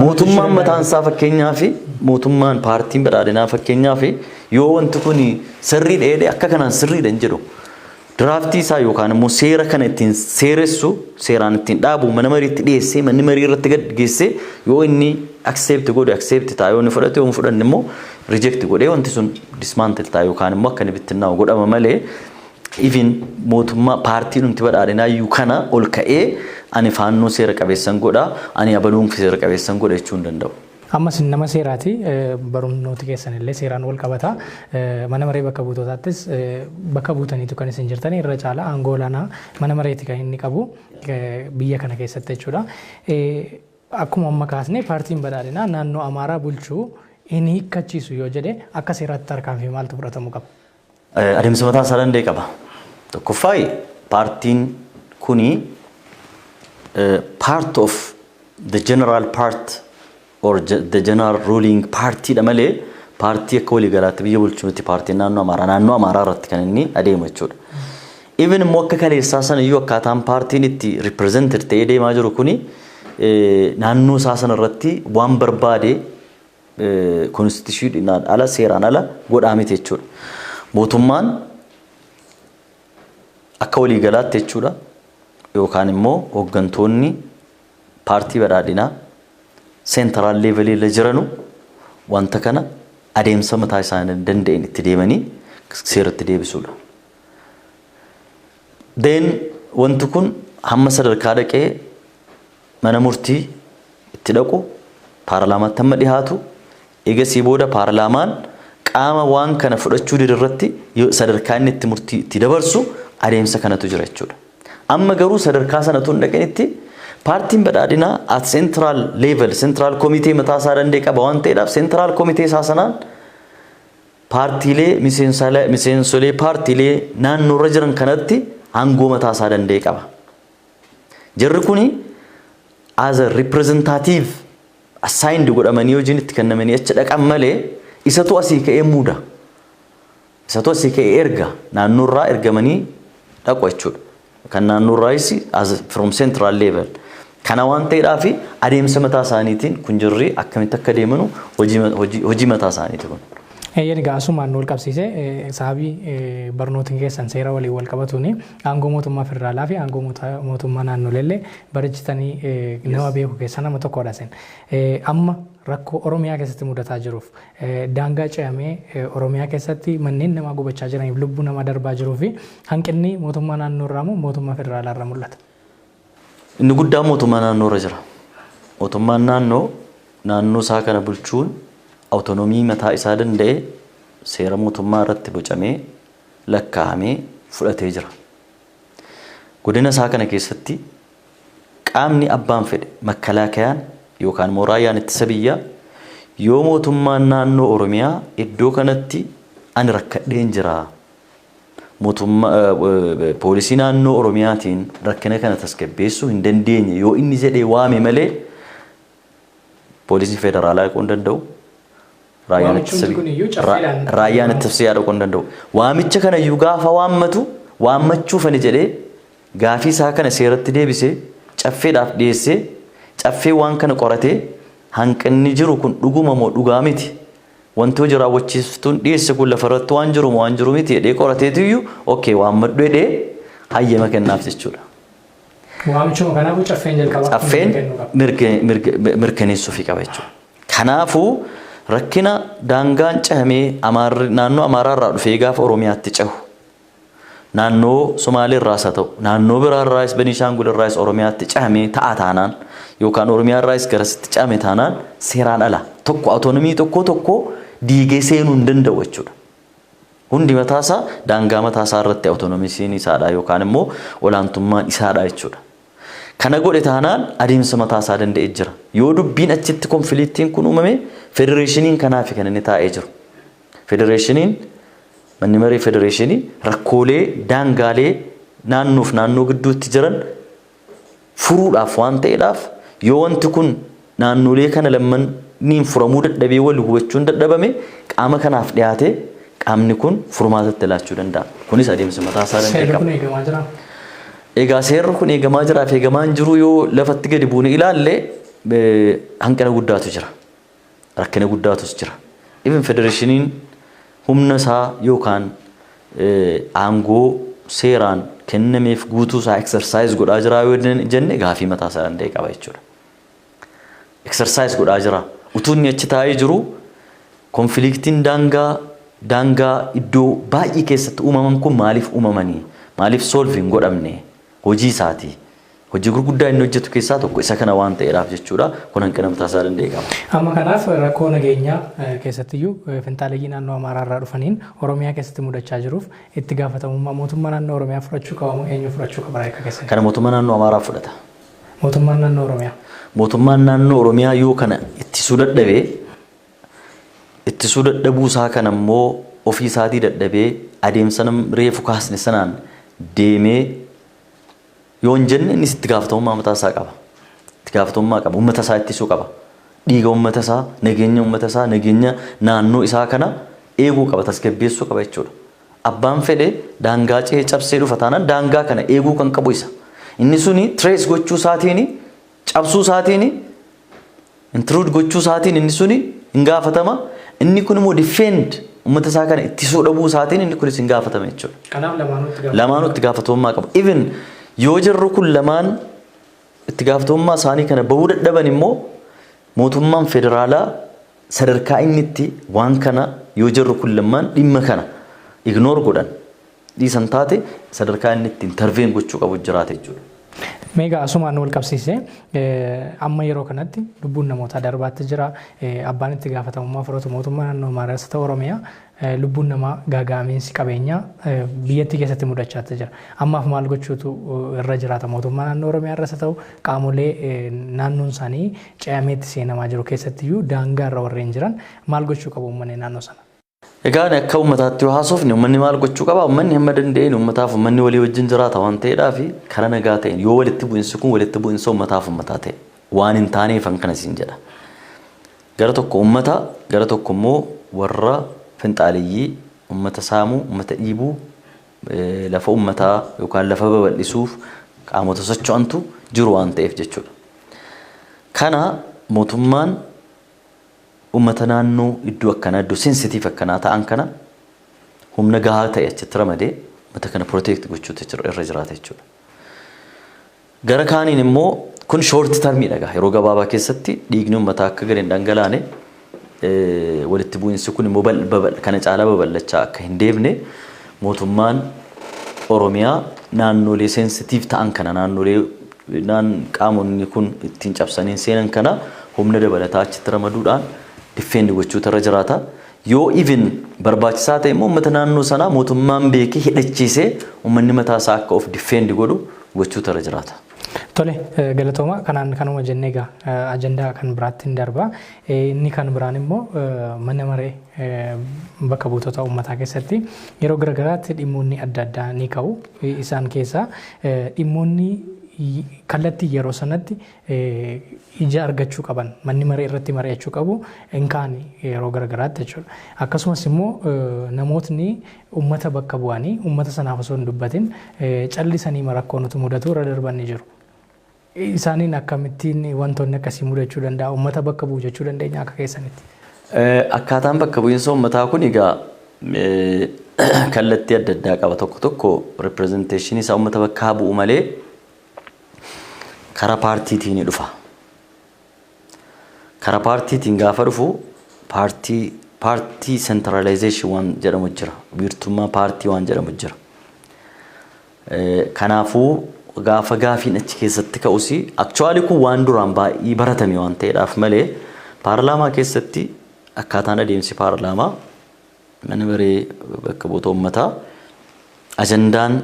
Mootummaan mataan isaa fakkeenyaa fi mootummaan paartiin badhaadhinaa fakkeenyaa fi yoo wanti kun sirrii dheedhe akka kanaan sirriidha hin jedhu. Diraaftii isaa yookaan immoo seera kana ittiin seeressu seeraan ittiin dhaabu mana mariitti dhiyeessee manni marii irratti gad geessee yoo inni accept godhe accept ta'a yoo inni fudhate yoo fudhanne immoo reject godhee wanti sun dismantle ta'a yookaan immoo akka inni bittinnaa'u godhama malee even mootummaa paartiin nuti badhaadhinaa iyyuu kana ol ka'ee ani faannoo seera qabeessan godha ani abaluun seera qabeessan godha jechuu hin danda'u. Ammas nama seeraati barumnooti keessan illee seeraan wal qabata mana maree bakka buutootaattis bakka buutaniitu kan isin jirtan irra caala aangoo olaanaa mana mareeti kan inni qabu biyya kana keessatti jechuudha. Akkuma amma kaasne paartiin badhaadhinaa naannoo Amaaraa bulchuu inni hiikkachiisu yoo jedhe akka seeraatti tarkaanfii maaltu fudhatamuu qaba? Adeemsa mataa isaa danda'e qaba. Tokkoffaa paartiin kuni part of the general part or the general ruling party dha malee paartii akka walii galaatti biyya bulchuutti paartiin naannoo Amaaraa irratti kan inni adeemu jechuudha. Even immoo akka kaleessaa sana iyyuu akkaataan paartiin itti represented ta'ee deemaa jiru kuni naannoo isaa sana irratti waan barbaade constitution ala seeraan ala godhaa miti jechuudha. Mootummaan akka walii galaatti jechuudha yookaan immoo hooggantoonni paartii badhaadhinaa central level irra jiranu wanta kana adeemsa mataa isaanii danda'een itti deemanii seeratti deebisuudha. Then wanti kun hamma sadarkaa dhaqee mana murtii itti dhaqu paarlaamaatti hamma dhihaatu eegasii booda paarlaamaan qaama waan kana fudhachuu didirratti sadarkaa inni itti murtii itti dabarsu adeemsa kanatu jira jechuudha. Amma garuu sadarkaa sanatu hin dhaqinitti paartiin badhaadhinaa at central level central committee mataa isaa danda'e qaba waan ta'eedhaaf central committee isaa sanaan paartiilee miseensolee paartiilee naannoo irra jiran kanatti aangoo mataa isaa danda'e qaba. Jarri kuni as a representative assigned godhamanii hojiin itti kennamanii achi dhaqan malee isatu asii ka'ee muuda. Isatu asii ka'ee erga naannoo irraa ergamanii dhaqu jechuudha. Kan naannoo irraayis as from central level. Kana waan ta'eedhaaf adeemsa mataa isaaniitiin kun jirri akkamitti akka deemanu hojii mataa isaaniiti kun. Eeyyan egaa asumaan wal qabsiisee sababii barnootiin keessan seera waliin wal qabatuuni aangoo mootummaa federaalaa fi aangoo mootummaa naannoleellee bareechitanii nama beeku keessa nama tokkodha sen. Amma rakkoo Oromiyaa keessatti mudataa jiruuf daangaa ce'amee Oromiyaa keessatti manneen namaa gubachaa jiraniif lubbuu namaa darbaa jiruu fi hanqinni mootummaa naannoo irraa moo mootummaa federaalaa irraa mul'ata? Inni guddaa mootummaa naannoo irra jira. Mootummaan naannoo isaa kana bulchuun autonomii mataa isaa danda'e seera mootummaa irratti bocamee lakkaa'amee fudhatee jira. Godina isaa kana keessatti qaamni abbaan fedhe makkalaakayaan yookaan raayyaan ittisa biyyaa yoo mootummaan naannoo Oromiyaa iddoo kanatti ani rakkadheen jira. Poolisii naannoo Oromiyaatiin rakkina kana tasgabbeessuu hin dandeenye yoo inni jedhee waame malee poolisii federaalaa dhaquu hin danda'u. Raayyaan ittisa biyyaa dhaquu hin danda'u. Waamicha kana iyyuu gaafa waammatu waammachuuf ani jedhee gaafii isaa kana seeratti deebisee caffeedhaaf dhiyeessee caffee waan kana qoratee hanqinni jiru kun dhuguma moo dhugaa miti. Wanti hojii raawwachiiftuun dhiyeesse kun lafarratti waan jiru moo waan jiru miti jedhee qorateetu iyyuu ookee waammadhu jedhee hayyama kennaaf jechuudha. Waamichuma kanaafuu caffeen jalqabaa. Caffeen mirkaneessuufii qaba jechuudha. Kanaafuu rakkina daangaan cahamee naannoo Amaaraa irraa dhufee gaafa Oromiyaatti cahu naannoo Somaalee irraas haa ta'u naannoo biraa irraas Beniishaangul irraas Oromiyaatti cahamee ta'a taanaan yookaan Oromiyaa irraas garasitti cahame taanaan seeraan ala tokko autonomii tokko diigee seenuu hin danda'u jechuudha. Hundi mataasaa daangaa mataasaa irratti autonomisiin isaadha yookaan immoo olaantummaan isaadha jechuudha. Kana godhe taanaan adeemsa mataasaa danda'ee jira. Yoo dubbiin achitti konfiliiktiin kun uumame federeeshiniin kanaaf kan inni taa'ee jiru. Federeeshiniin manni maree federeeshinii rakkoolee daangaalee naannoof naannoo gidduutti jiran furuudhaaf waan ta'eedhaaf yoo wanti kun naannolee kana lamman furamuu dadhabee wal hubachuun dadhabame qaama kanaaf dhiyaate qaamni kun furmaatatti laachuu danda'a. Kunis adeemsa mataasaa danda'e qaba. Egaa seerri kun eegamaa jiraa fi eegamaan jiru yoo lafatti gadi buune ilaalle hanqina guddaatu jira. Rakkina guddaatus jira. Even federeeshiniin humna isaa yookaan aangoo seeraan kennameef guutuu isaa exercise godhaa jira yoo jenne gaafii mataasaa danda'e qaba jechuudha. Exercise godhaa jira. Utuu inni achi taa'ee jiru konfiliiktiin daangaa iddoo baay'ee keessatti uumaman kun maaliif uumamanii? Maaliif solve hin godhamne? Hojii isaati. Hojii gurguddaa inni hojjetu keessaa tokko isa kana waan ta'eedhaaf jechuudha. Kun hanqina mataasaa danda'e qaba. Amma kanaaf rakkoo nageenyaa keessattiyyuu finxaaleeyyii naannoo Amaaraa irraa dhufaniin Oromiyaa keessatti mudachaa jiruuf itti gaafatamummaa mootummaa naannoo Oromiyaa fudhachuu qaba moo eenyu fudhachuu qaba akka keessatti? Kana mootummaa naannoo Amaaraa fudhata. Mootummaan naannoo Oromiyaa. Mootummaan naannoo Oromiyaa yoo kana ittisuu dadhabuu isaa kana immoo ofii isaatii dadhabee adeemsa reefu kaasne sanaan deemee yoo hin jenne innis itti gaafatamummaa mataa isaa qaba. Itti gaafatamummaa qaba. Uummata isaa ittisuu qaba. Dhiiga uummata isaa, nageenya uummata isaa, nageenya naannoo isaa kana eeguu qaba, tasgabbeessuu qaba jechuudha. Abbaan fedhe daangaa ce'ee cabsee dhufa taanaan daangaa kana eeguu kan qabu isa. Inni suni trace gochuu isaatiin, cabsuu isaatiin, intrude gochuu isaatiin inni suni hin gaafatama. Inni kun immoo defend uummata isaa kana ittisuu dhabuu isaatiin inni kunis hin gaafatama jechuudha. Kanaaf lamaanuu itti gaafatamummaa qaba. Even yoo jarri kun lamaan itti gaafatamummaa isaanii kana bahuu dadhaban immoo mootummaan federaalaa sadarkaa inni itti waan kana yoo jarri kun lamaan dhimma kana ignore godhan dhiisan taate sadarkaa inni itti intervene gochuu qabu jiraata jechuudha. Meegaa asumaan wal qabsiisee amma yeroo kanatti lubbuun namootaa darbaatti jira. Abbaan itti gaafatamummaa fudhatu mootummaa naannoo Amaaraa ta'u Oromiyaa lubbuun namaa gaaga'amiinsi qabeenyaa biyyattii keessatti mudachaatti jira. Ammaaf maal gochuutu irra jiraata mootummaa naannoo Oromiyaa irras ta'u qaamolee naannoon isaanii ce'ameetti seenamaa jiru keessattiyyuu daangaa irra warreen jiran maal gochuu qabu uummanni naannoo sana? Egaa akka uummataatti yoo haasofne uummanni maal gochuu qaba? Uummanni hamma danda'een uummataaf uummanni walii wajjin jiraata waan ta'eedhaaf karaa nagaa ta'een yoo walitti bu'insi kun walitti bu'insa uummataaf uummataa ta'e waan hin taaneef kana siin jedha. Gara tokko uummata gara tokko immoo warra finxaaleeyyii uummata saamuu, uummata dhiibuu, lafa uummataa yookaan lafa babal'isuuf qaamota socho'antu jiru waan ta'eef jechuudha. Kana mootummaan uummata naannoo iddoo akkanaa iddoo sensitiif akkanaa ta'an kana humna gahaa ta'e achitti ramadee uummata kana protect gochuutu irra jiraata jechuudha. Gara kaaniin immoo kun short termiidha gaa yeroo gabaabaa keessatti dhiigni uummataa akka gadi hin dhangalaane walitti bu'iinsi kun immoo kana caalaa babal'achaa akka hin deemne mootummaan Oromiyaa naannolee sensitiif ta'an kana naannolee qaamonni kun ittiin cabsaniin seenan kana humna dabalataa achitti ramaduudhaan defend gochuutu irra jiraata. Yoo even barbaachisaa ta'e immoo uummata naannoo sanaa mootummaan beekee hidhachiisee uummanni mataa isaa akka of defend godhu gochuutu irra jiraata. Tole galatooma kanuma jennee egaa ajandaa kan biraatti darba. Inni kan biraan immoo mana maree bakka buutota uummataa keessatti yeroo garagaraatti dhimmoonni adda addaa ni ka'u. Isaan keessaa dhimmoonni kallattii yeroo sanatti ija argachuu qaban manni maree irratti mari'achuu qabu inkaan yeroo garagaraatti jechuudha. Akkasumas immoo namootni uummata bakka bu'anii uummata sanaaf osoo hin dubbatin callisanii rakkoo nuti mudatu irra darban ni jiru. Isaaniin akkamittiin wantoonni akkasii mudachuu danda'a uummata bakka bu'u jechuu dandeenya akka keessanitti. Akkaataan bakka bu'iinsa uummataa kun egaa kallattii adda addaa qaba. Tokko representation isaa uummata bakka bu'u malee karaa paartiitiin dhufa. Karaa paartiitiin gaafa dhufu paartii centralization waan jedhamu jira. Wiirtummaa paartii waan jedhamu jira. Kanaafuu gaafa gaafiin achi keessatti ka'usi actually kun waan duraan baay'ee baratame waan ta'eedhaaf malee paarlaamaa keessatti akkaataan adeemsi paarlaamaa mana maree bakka buutota uummataa ajandaan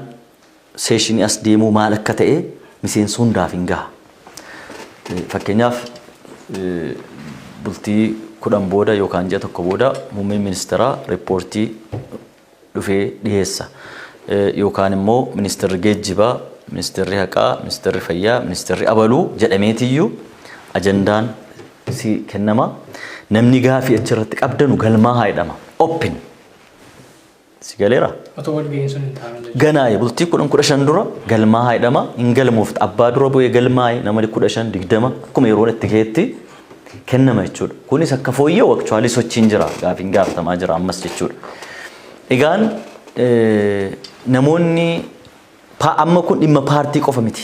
seeshinii as deemuu maal akka ta'e miseensa hundaaf hin gaha. Fakkeenyaaf bultii 10 booda yookaan ji'a tokko booda muummeen ministeeraa riippoortii dhufee dhiyeessa. Yookaan immoo ministeerri geejjibaa, ministeerri haqaa, ministeerri fayyaa, ministeerri abaluu jedhameetiyyuu ajandaan si kennama. Namni gaafii achirratti qabdanu galmaa haa jedhama. Open. Si galeera? Otoo wal ga'een sun hin taa'an. Ganaa bultii 15 dura galmaa haa jedhama. Hin galmuuf abbaa dura bu'ee galmaa nama 15 20 akkuma yeroo itti ga'etti kennama jechuudha. Kunis akka fooyya'u actually sochiin jira. Gaafiin gaafatamaa jira ammas jechuudha. Egaan namoonni amma kun dhimma paartii qofa miti.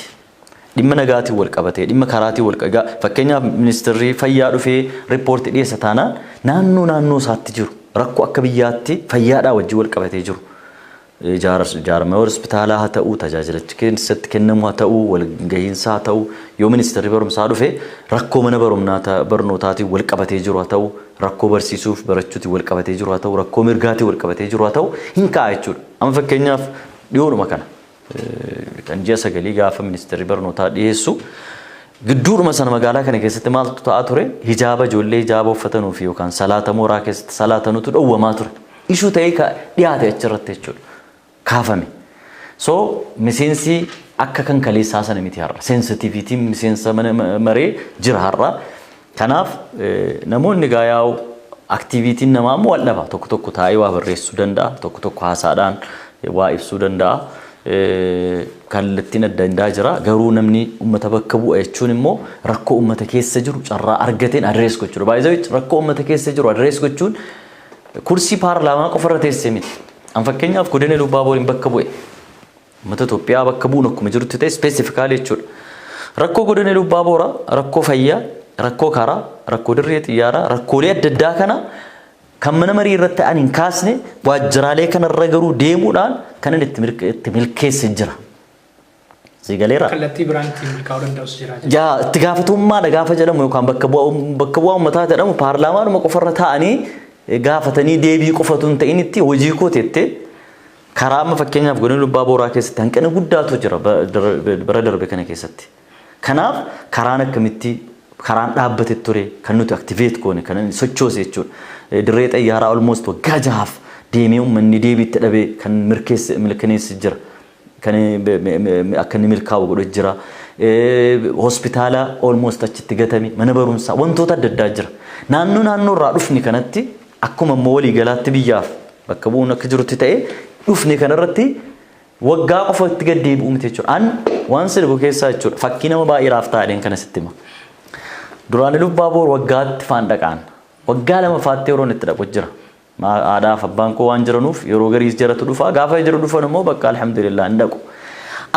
Dhimma nagaatiin wal qabatee dhimma karaatiin wal qabatee fakkeenyaaf ministeerri fayyaa dhufee riippoortii dhiyeessa taanaan naannoo isaatti jiru rakkoo akka biyyaatti fayyaadhaa wajjin wal qabatee jiru. Ijaarama hospitaalaa haa ta'uu tajaajilachi keessatti kennamu haa ta'uu wal gahiinsa haa ta'uu yoo ministeerri barumsaa dhufee rakkoo mana barnootaatiin wal qabatee jiru haa ta'uu rakkoo barsiisuuf barachuutiin wal qabatee jiru haa ta'uu rakkoo mirgaatiin wal qabatee jiru haa ta'uu hin kaa'a jechuudha. Amma fakkeenyaaf dhiyoodhuma kana kan ji'a 9 gaafa ministeerri barnootaa dhiyeessu gidduudhuma sana magaalaa kana keessatti maaltu ta'aa ture hijaaba ijoollee hijaaba uffatanuu fi yookaan salaata mooraa keessatti salaatanutu dhowwamaa ture. Ishuu ta'ee dhiyaate achirratti jechuudha. Kaafame. So miseensi akka kan kaleessaa sana miti har'a. Sensitivitiin miseensa maree jira har'a. Kanaaf namoonni gaayaa'u aktiviitiin namaa immoo wal dhaba. Tokko taa'ee waa barreessuu danda'a. Tokko haasaadhaan waa ibsuu danda'a. Kallattiin adda addaa jira. Garuu namni uummata bakka bu'a jechuun immoo rakkoo uummata keessa jiru carraa argateen adrees gochuudha. Baay'ee rakkoo uummata keessa jiru adrees gochuun kursii paarlaamaa qofarra teessee miti. An fakkeenyaaf godina Lubbaabooriin bakka bu'e. Uummata Itoophiyaa bakka bu'uun akkuma jirutti ta'e ispeesifikaali jechuudha. Rakkoo godina Lubbaaboora, rakkoo fayyaa, rakkoo karaa, rakkoo dirree xiyyaaraa, rakkoolee adda addaa kana kan mana marii irratti ta'an hin kaasne waajjiraalee kanarra garuu deemuudhaan kanan itti milkeesse jira. Sigaleera. Kallattii biraan ittiin milkaa'uu danda'us jira. Jaa itti gaafatamummaadha gaafa jedhamu yookaan bakka bu'aa uummataa jedhamu paarlaamaadhuma qofarra taa'anii gaafatanii deebii qofatu hin ta'in itti hojii kooteette karaa amma fakkeenyaaf godina Lubbaaboraa keessatti hanqina guddaatu jira bara darbe kana keessatti. Kanaaf karaan akkamitti karaan dhaabbate ture kan nuti aktiveet goone kan sochoose jechuudha. Dirree xiyyaaraa almost waggaa 6 deemee uummanni deebiitti dhabee kan mirkaneessi jira. Kan akka inni milkaa'u godhu jira. Hospitaala almost achitti gatame mana barumsaa wantoota adda addaa jira. Naannoo irraa dhufni kanatti akkuma immoo walii galaatti biyyaaf bakka bu'uun akka jirutti ta'e dhufni kanarratti waggaa qofa itti gad deebi'u miti jechuudha. An waan sirbu keessaa jechuudha. Fakkii nama baay'ee raaf taa'een kana sitti hima. Duraan Lubbaaboor waggaatti faan dhaqaan waggaa lama faattee yeroo itti dhaqu jira. Aadaaf abbaan koo waan jiranuuf yeroo gariis jaratu dhufa gaafa jiru dhufan immoo bakka alhamdulillah hin dhaqu.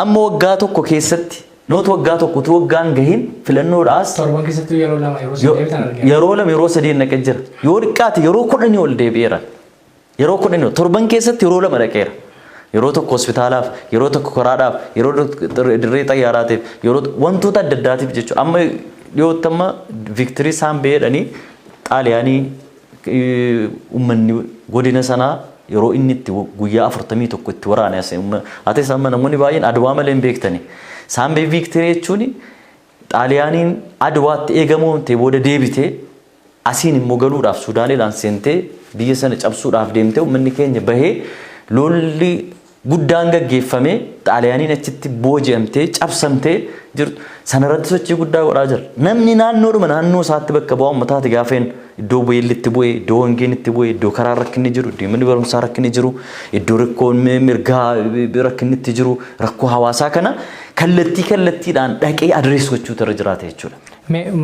Amma waggaa tokko keessatti noot waggaa tokko tu waggaan gahin filannoodhaas torban keessatti yeroo lama yeroo sadii naqee jira. Yoo dhiqaate yeroo 10 ol deebi'eera. Yeroo 10 torban keessatti yeroo lama dhaqeera. Yeroo tokko hospitaalaaf, yeroo tokko karaadhaaf, yeroo dirree xayyaaraatiif, yeroo wantoota adda addaatiif jechuudha. Amma dhiyootti amma Victory Saambee jedhanii Xaaliyaanii uummanni godina sanaa yeroo inni itti guyyaa 41 itti waraane ate sama namoonni baay'een Adwaa malee hin beektani. Saambee Victory jechuun Xaaliyaaniin Adwaatti eegamoomtee booda deebitee asiin immoo galuudhaaf Suudaaniidhaan seentee biyya sana cabsuudhaaf deemtee uummanni keenya bahee lolli guddaan gaggeeffamee Xaaliyaaniin achitti booji'amtee cabsamtee jirtu sanarratti sochii guddaa godhaa jira. Namni naannoo isaatti bakka bu'aa uummataati gaafeen iddoo beellitti bu'ee, iddoo hongeen itti bu'ee, iddoo karaa rakkinni jiru, iddoo manni barumsaa rakkinni jiru, iddoo rakkoon mirgaa rakkinni itti jiru, rakkoo hawaasaa kana kallattiidhaan dhaqee adrees gochuutu irra jiraata jechuudha.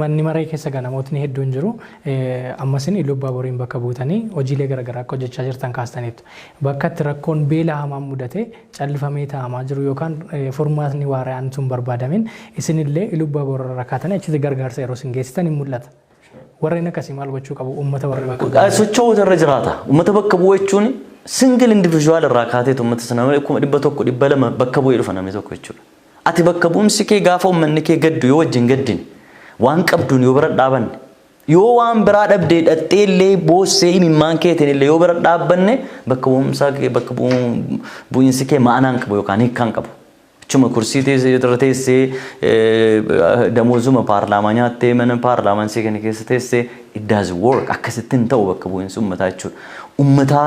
Manni maree keessa namootni hedduun jiru. Ammasin Iluu Abbaa Boriin bakka buutanii hojiilee garaagaraa akka hojjechaa jirtan kaastaniitu. Bakka itti rakkoon beela hamaan mudate callifamee taa'amaa jiru yookaan furmaatni waaraan sun barbaadamin isinillee Iluu Abbaa Borii rakkaatanii achitti gargaarsa yeroo isin geessitan hin mul'ata. Warreen akkasii maal gochuu qabu uummata warra bakka bu'u? Socho'uutu irra jiraata. Uummata bakka bu'u jechuun single individual irraa kaateetu uummata sana 100 200 bakka bu'ee dhufa namni tokko jechuudha. Ati bakka bu'umsi kee gaafa uummanni kee gaddu yoo wajjin gaddin waan qabduun yoo bira dhaabanne yoo waan biraa dhabdee dhaxxeellee boossee imimmaan keetiin illee yoo bira dhaabbanne bakka bu'umsaa kee bakka bu'insi kee ma'anaan qabu yookaan hiikkaan qabu. Cuma kursii teessee damoozuma paarlaamaa nyaattee mana paarlaamaan see kana keessa teessee it does work akkasittiin ta'u bakka bu'insi uummataa jechuudha. Uummataa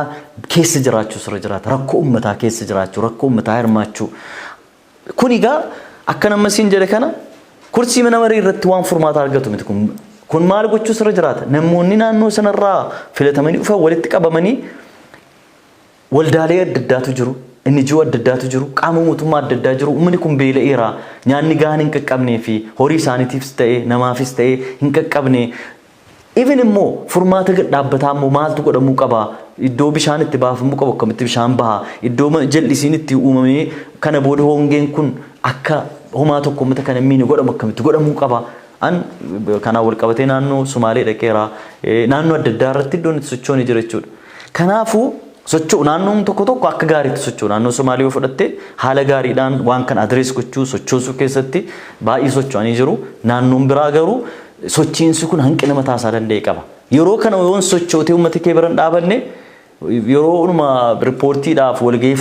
keessa jiraachuu sirra jiraata. Rakkoo uummataa keessa jiraachuu, rakkoo uummataa hirmaachuu. Kun egaa akka namasiin jedhe kana kursii mana marii irratti waan furmaata argatu miti kun maal gochuu sirra jiraata. Namoonni naannoo sanarraa filatamanii dhufan walitti qabamanii waldaalee adda addaatu jiru. Inni jiru adda addaatu jiru. Qaama mootummaa adda addaa jiru. Uummanni kun beela'eera. Nyaanni gahaan hin qaqqabnee fi horii isaaniitiifis ta'ee namaafis ta'ee hin qaqqabne. Even immoo furmaata dhaabbataa immoo maaltu godhamuu qaba? Iddoo bishaan itti baafamuu qabu akkamitti bishaan baha? Iddoo jal'isiin itti uumamee kana booda hongeen kun akka homaa tokko uummata kana miini godhamu akkamitti godhamuu qaba? Kanaan wal qabatee naannoo Sumaalee dhaqeera. Naannoo adda addaa irratti iddoon itti socho'anii jira jechuudha. Kanaafuu socho'u naannoon tokko akka gaariitti socho'u naannoo Somaalee yoo fudhatte haala gaariidhaan waan kana adrees gochuu sochoosuu keessatti baay'ee socho'anii jiru. Naannoon biraa garuu sochiinsi kun hanqina mataa isaa danda'e qaba. Yeroo kana yoon sochootee uummata kee bira dhaabanne yeroo unuma riippoortiidhaaf walgahii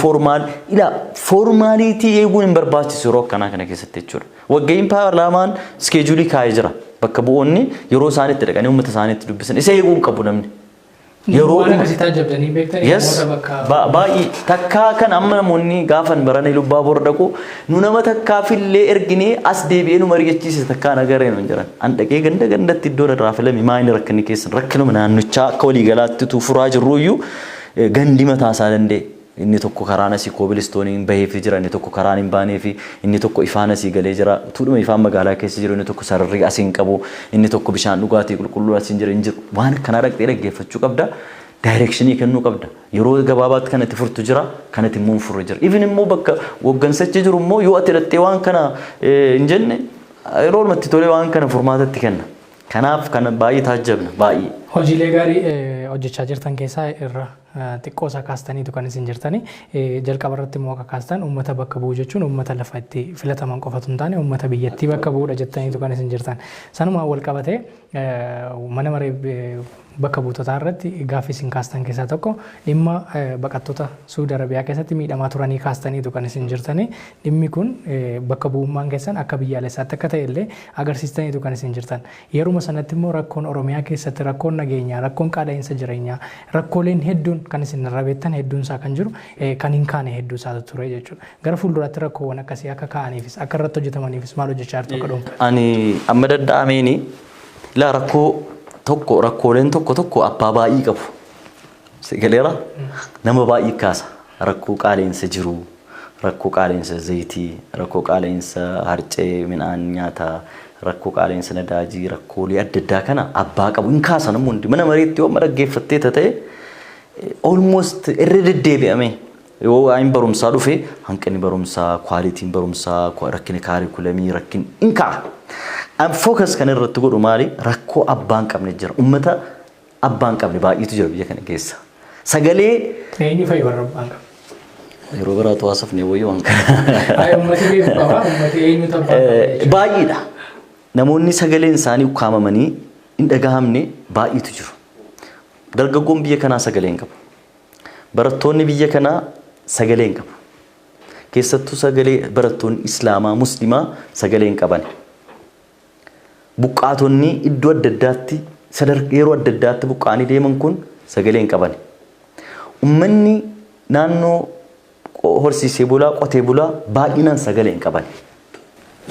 foormaaliitii eeguun hin barbaachisu yeroo akkanaa kana keessatti jechuudha. Waggahiin paarlaamaan iskeejuulii kaa'ee jira. Bakka bu'oonni yeroo isaaniitti dhaqanii uummata isaaniitti dubbisan isa eeguun qabu namni. Yeroo akkasii taajabdanii beektanii baay'ee takkaa kan amma namoonni gaafan barana Iluu Abbaa Borii dhaqu nu nama takkaafillee erginee as deebi'ee nu mari'achiise takkaan agarreen hin jiran. An dhaqee gandatti iddoo irraa filame maayini rakkinni keessan rakkinuma naannichaa akka waliigalaatti furaa jirruuyyuu gandi mataa isaa danda'e. Inni tokko karaan asii koobilistooniin baheefii jira, inni tokko karaan hin baaneefi, inni tokko ifaan asii galee jira. Tuudhuma ifaan magaalaa keessa jiru, inni tokko sararri asii hin qabu, inni tokko bishaan dhugaatii qulqulluu asii hin jiru hin jiru. Waan kana dhaqxee dhaggeeffachuu qabda. Daayirekshinii kennuu qabda. Yeroo gabaabaatti kanatti furtu jira, kanatti immoo hin furre jira. Even immoo bakka waggansachi jiru immoo yoo ati hidhattee waan kana hin jenne yeroo namatti tolee waan kana furmaatatti kenna. Kanaaf kana baay'ee taajabna baay'ee. Hojiilee gaarii hojjechaa jirtan keessaa irra xiqqoo isaa kaastaniitu kan isin jirtani. Jalqaba irratti immoo akka kaastan uummata bakka bu'u jechuun uummata lafa itti filataman qofatu hin taane uummata biyyattii bakka bu'uudha jettaniitu kan isin jirtan. Sanuma wal qabatee mana maree bakka buutotaa irratti gaaffii isin kaastan keessaa tokko dhimma baqattoota Suudi Arabiyaa keessatti miidhamaa turanii kaastaniitu kan isin jirtani. Dhimmi kun bakka bu'ummaan keessan akka biyyaalessaatti akka ta'e illee agarsiistaniitu kan isin jirtan. Yeruma sanatti immoo rakkoon Oromiyaa keessatti rakkoon nageenyaa, rakkoon qaala'insa jireenyaa, rakkooleen hedduun kan isin rabeettan hedduun isaa kan jiru kan hin kaane hedduu isaatu ture jechuudha. Gara fuulduraatti rakkoowwan akkasii akka kaa'aniifis akka irratti hojjetamaniifis maal hojjechaa jirtu akka dhuunfa? Ani amma danda'ameeni ilaa rakkooleen tokko abbaa baay'ee qabu. Sigaleera nama baay'ee kaasa. Rakkoo qaala'insa jiru, rakkoo qaala'insa zayitii, rakkoo qaala'insa harcee midhaan nyaataa, rakkoo qaala'insa nadaajii, rakkoolee adda addaa kana abbaa qabu hin kaasan hundi mana mariitti yoo dhaggeeffattee ta'e almost irra deddeebi'ame yoo ayin barumsaa dhufe hanqinni barumsaa, kwaalitiin barumsaa, rakkinni kaarikulamii, rakkinni hin ka'a. An focus kan irratti godhu maali? Rakkoo abbaan qabne jira. Ummata abbaan qabne baay'eetu jira biyya kana keessa. Sagalee eenyu fa'i warra abbaan qabu? yeroo biraatu haasofne wayyo hanqa. Ummati beeku qaba, ummati eenyutu abbaan qabu? Baay'eedha. Namoonni sagaleen isaanii ukkaamamanii hin dhagahamne baay'eetu jiru. Dargaggoon biyya kanaa sagalee hin qabu. Barattoonni biyya kanaa sagalee hin qabu. Keessattuu sagalee barattoonni Islaamaa, Muslimaa sagalee hin qaban. Buqqaatonni iddoo adda addaatti yeroo adda addaatti buqqaanii deeman kun sagalee hin qaban. Uummanni naannoo horsiisee bulaa, qotee bulaa baay'inaan sagalee hin qaban.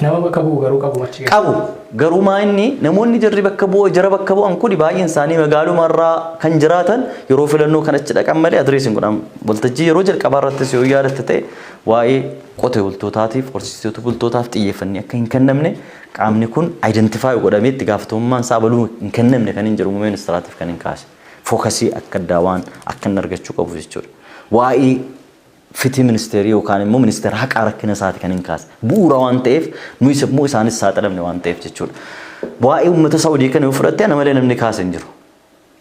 Nama bakka bu'u garuu qabu achi qabu. Garuu maa inni namoonni jarri bakka bu'an kun baay'een isaanii magaalumarraa kan jiraatan yeroo filannoo kanatti dhaqan malee adreesiin godham. Waltajjii yeroo jalqabaa irrattis yoo yaadatte ta'e waa'ee qotee bultootaatiif horsiisee bultootaaf xiyyeeffannee akka hin kennamne qaamni kun identify godhamee itti gaafatamummaan isaa baluu hin kennamne kan hin jiru muummee ministeeraatiif kan hin kaase. Fookasii akka addaa waan akka hin argachuu qabu jechuudha. Waa'ee fitii ministeerii yookaan immoo ministeera haqaa rakkina isaati kan hin kaase. Bu'uura waan ta'eef nuyi immoo isaanis saaxilamne waan ta'eef jechuudha. Waa'ee uummata Saawudii kana yoo fudhatte ana malee namni kaase hin jiru.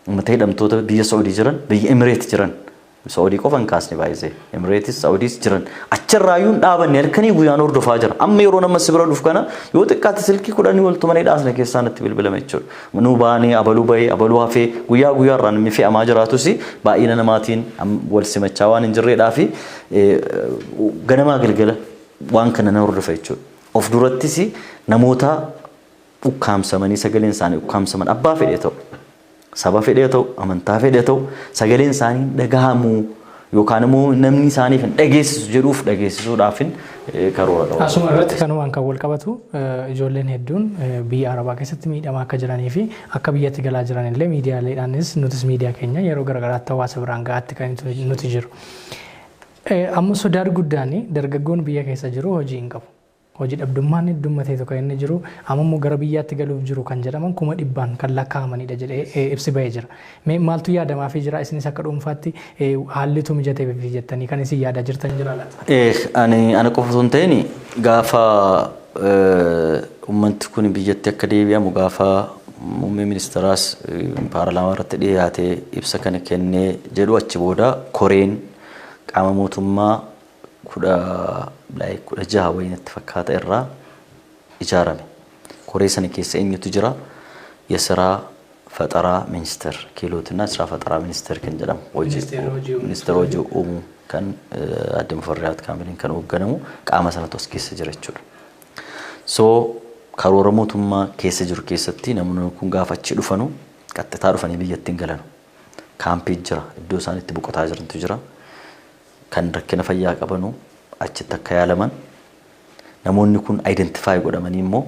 Uummata hidhamtoota biyya Saawudii jiran, biyya Emireet jiran. Saawudii qofa hin kaasne baay'isee. Emireetis Saawudiis jiran. Achirraayyuu hin dhaabanne halkanii guyyaan hordofaa jira. Amma yeroo nama si bira dhufu kana yoo xiqqaatti silkii 10 wal tumanii dhaasne keessaa natti bilbilame jechuudha. Nuu baanee abaluu bahee abaluu hafee guyyaa guyyaarraa namni fe'amaa jiraatus baay'ina namaatiin wal simachaa waan hin jirreedhaa fi ganamaa galgala waan kana na hordofa jechuudha. Of durattis namoota ukkaamsamanii sagaleen isaanii ukkaamsaman abbaa fedhee ta'u. Saba fedhee ta'u, amantaa fedhee ta'u, sagaleen isaanii dhagahamu yookaan immoo namni isaaniif hin dhageessisu jedhuuf dhageessisuudhaaf karoora qabu. Asuma irratti kanumaan kan wal qabatu ijoolleen hedduun biyya Arabaa keessatti miidhamaa akka jiranii fi akka biyyatti galaa jiran illee miidiyaaleedhaanis nutis miidiyaa keenya yeroo garaagaraatti hawaasa biraan gahaatti kan nuti jiru. Amma sodaan guddaan dargaggoon biyya keessa jiru hojii hin qabu. Hojii dhabdummaan heddummatee tokko inni jiru amma immoo gara biyyaatti galuuf jiru kan jedhaman 100,000 kan lakkaa'amanidha jedhee ibsi bahee jira. Maaltu yaadamaa fi jira isinis akka dhuunfaatti haallitu mijatee fi jettanii kan isin yaadaa jirtan jira laata? Ani qofa osoo hin ta'in gaafa uummanni kun biyyatti akka deebi'amu gaafa muummee ministeeraas paarlaamaa irratti dhiyaatee ibsa kana kennee jedhu achi booda koreen qaama mootummaa kudha jaha wayinatti fakkaata irraa ijaarame. Koree sana keessa eenyutu jira? የስራ ፈጠራ ሚኒስቴር ኪሎትና ስራ ፈጠራ ሚኒስቴር kan jedhamu ministeera hojii uumuu kan adde Mufarriyaat Kaamiliin kan hoogganamu qaama sanatu as keessa jira jechuudha. So karoora mootummaa keessa jiru keessatti namoonni kun gaafa achi dhufanu qaxxitaa dhufanii biyyattiin galanu. Kaampii jira, iddoo isaan itti boqotaa jirantu jira. Kan rakkina fayyaa qabanu achitti akka yaalaman namoonni kun identify godhamanii immoo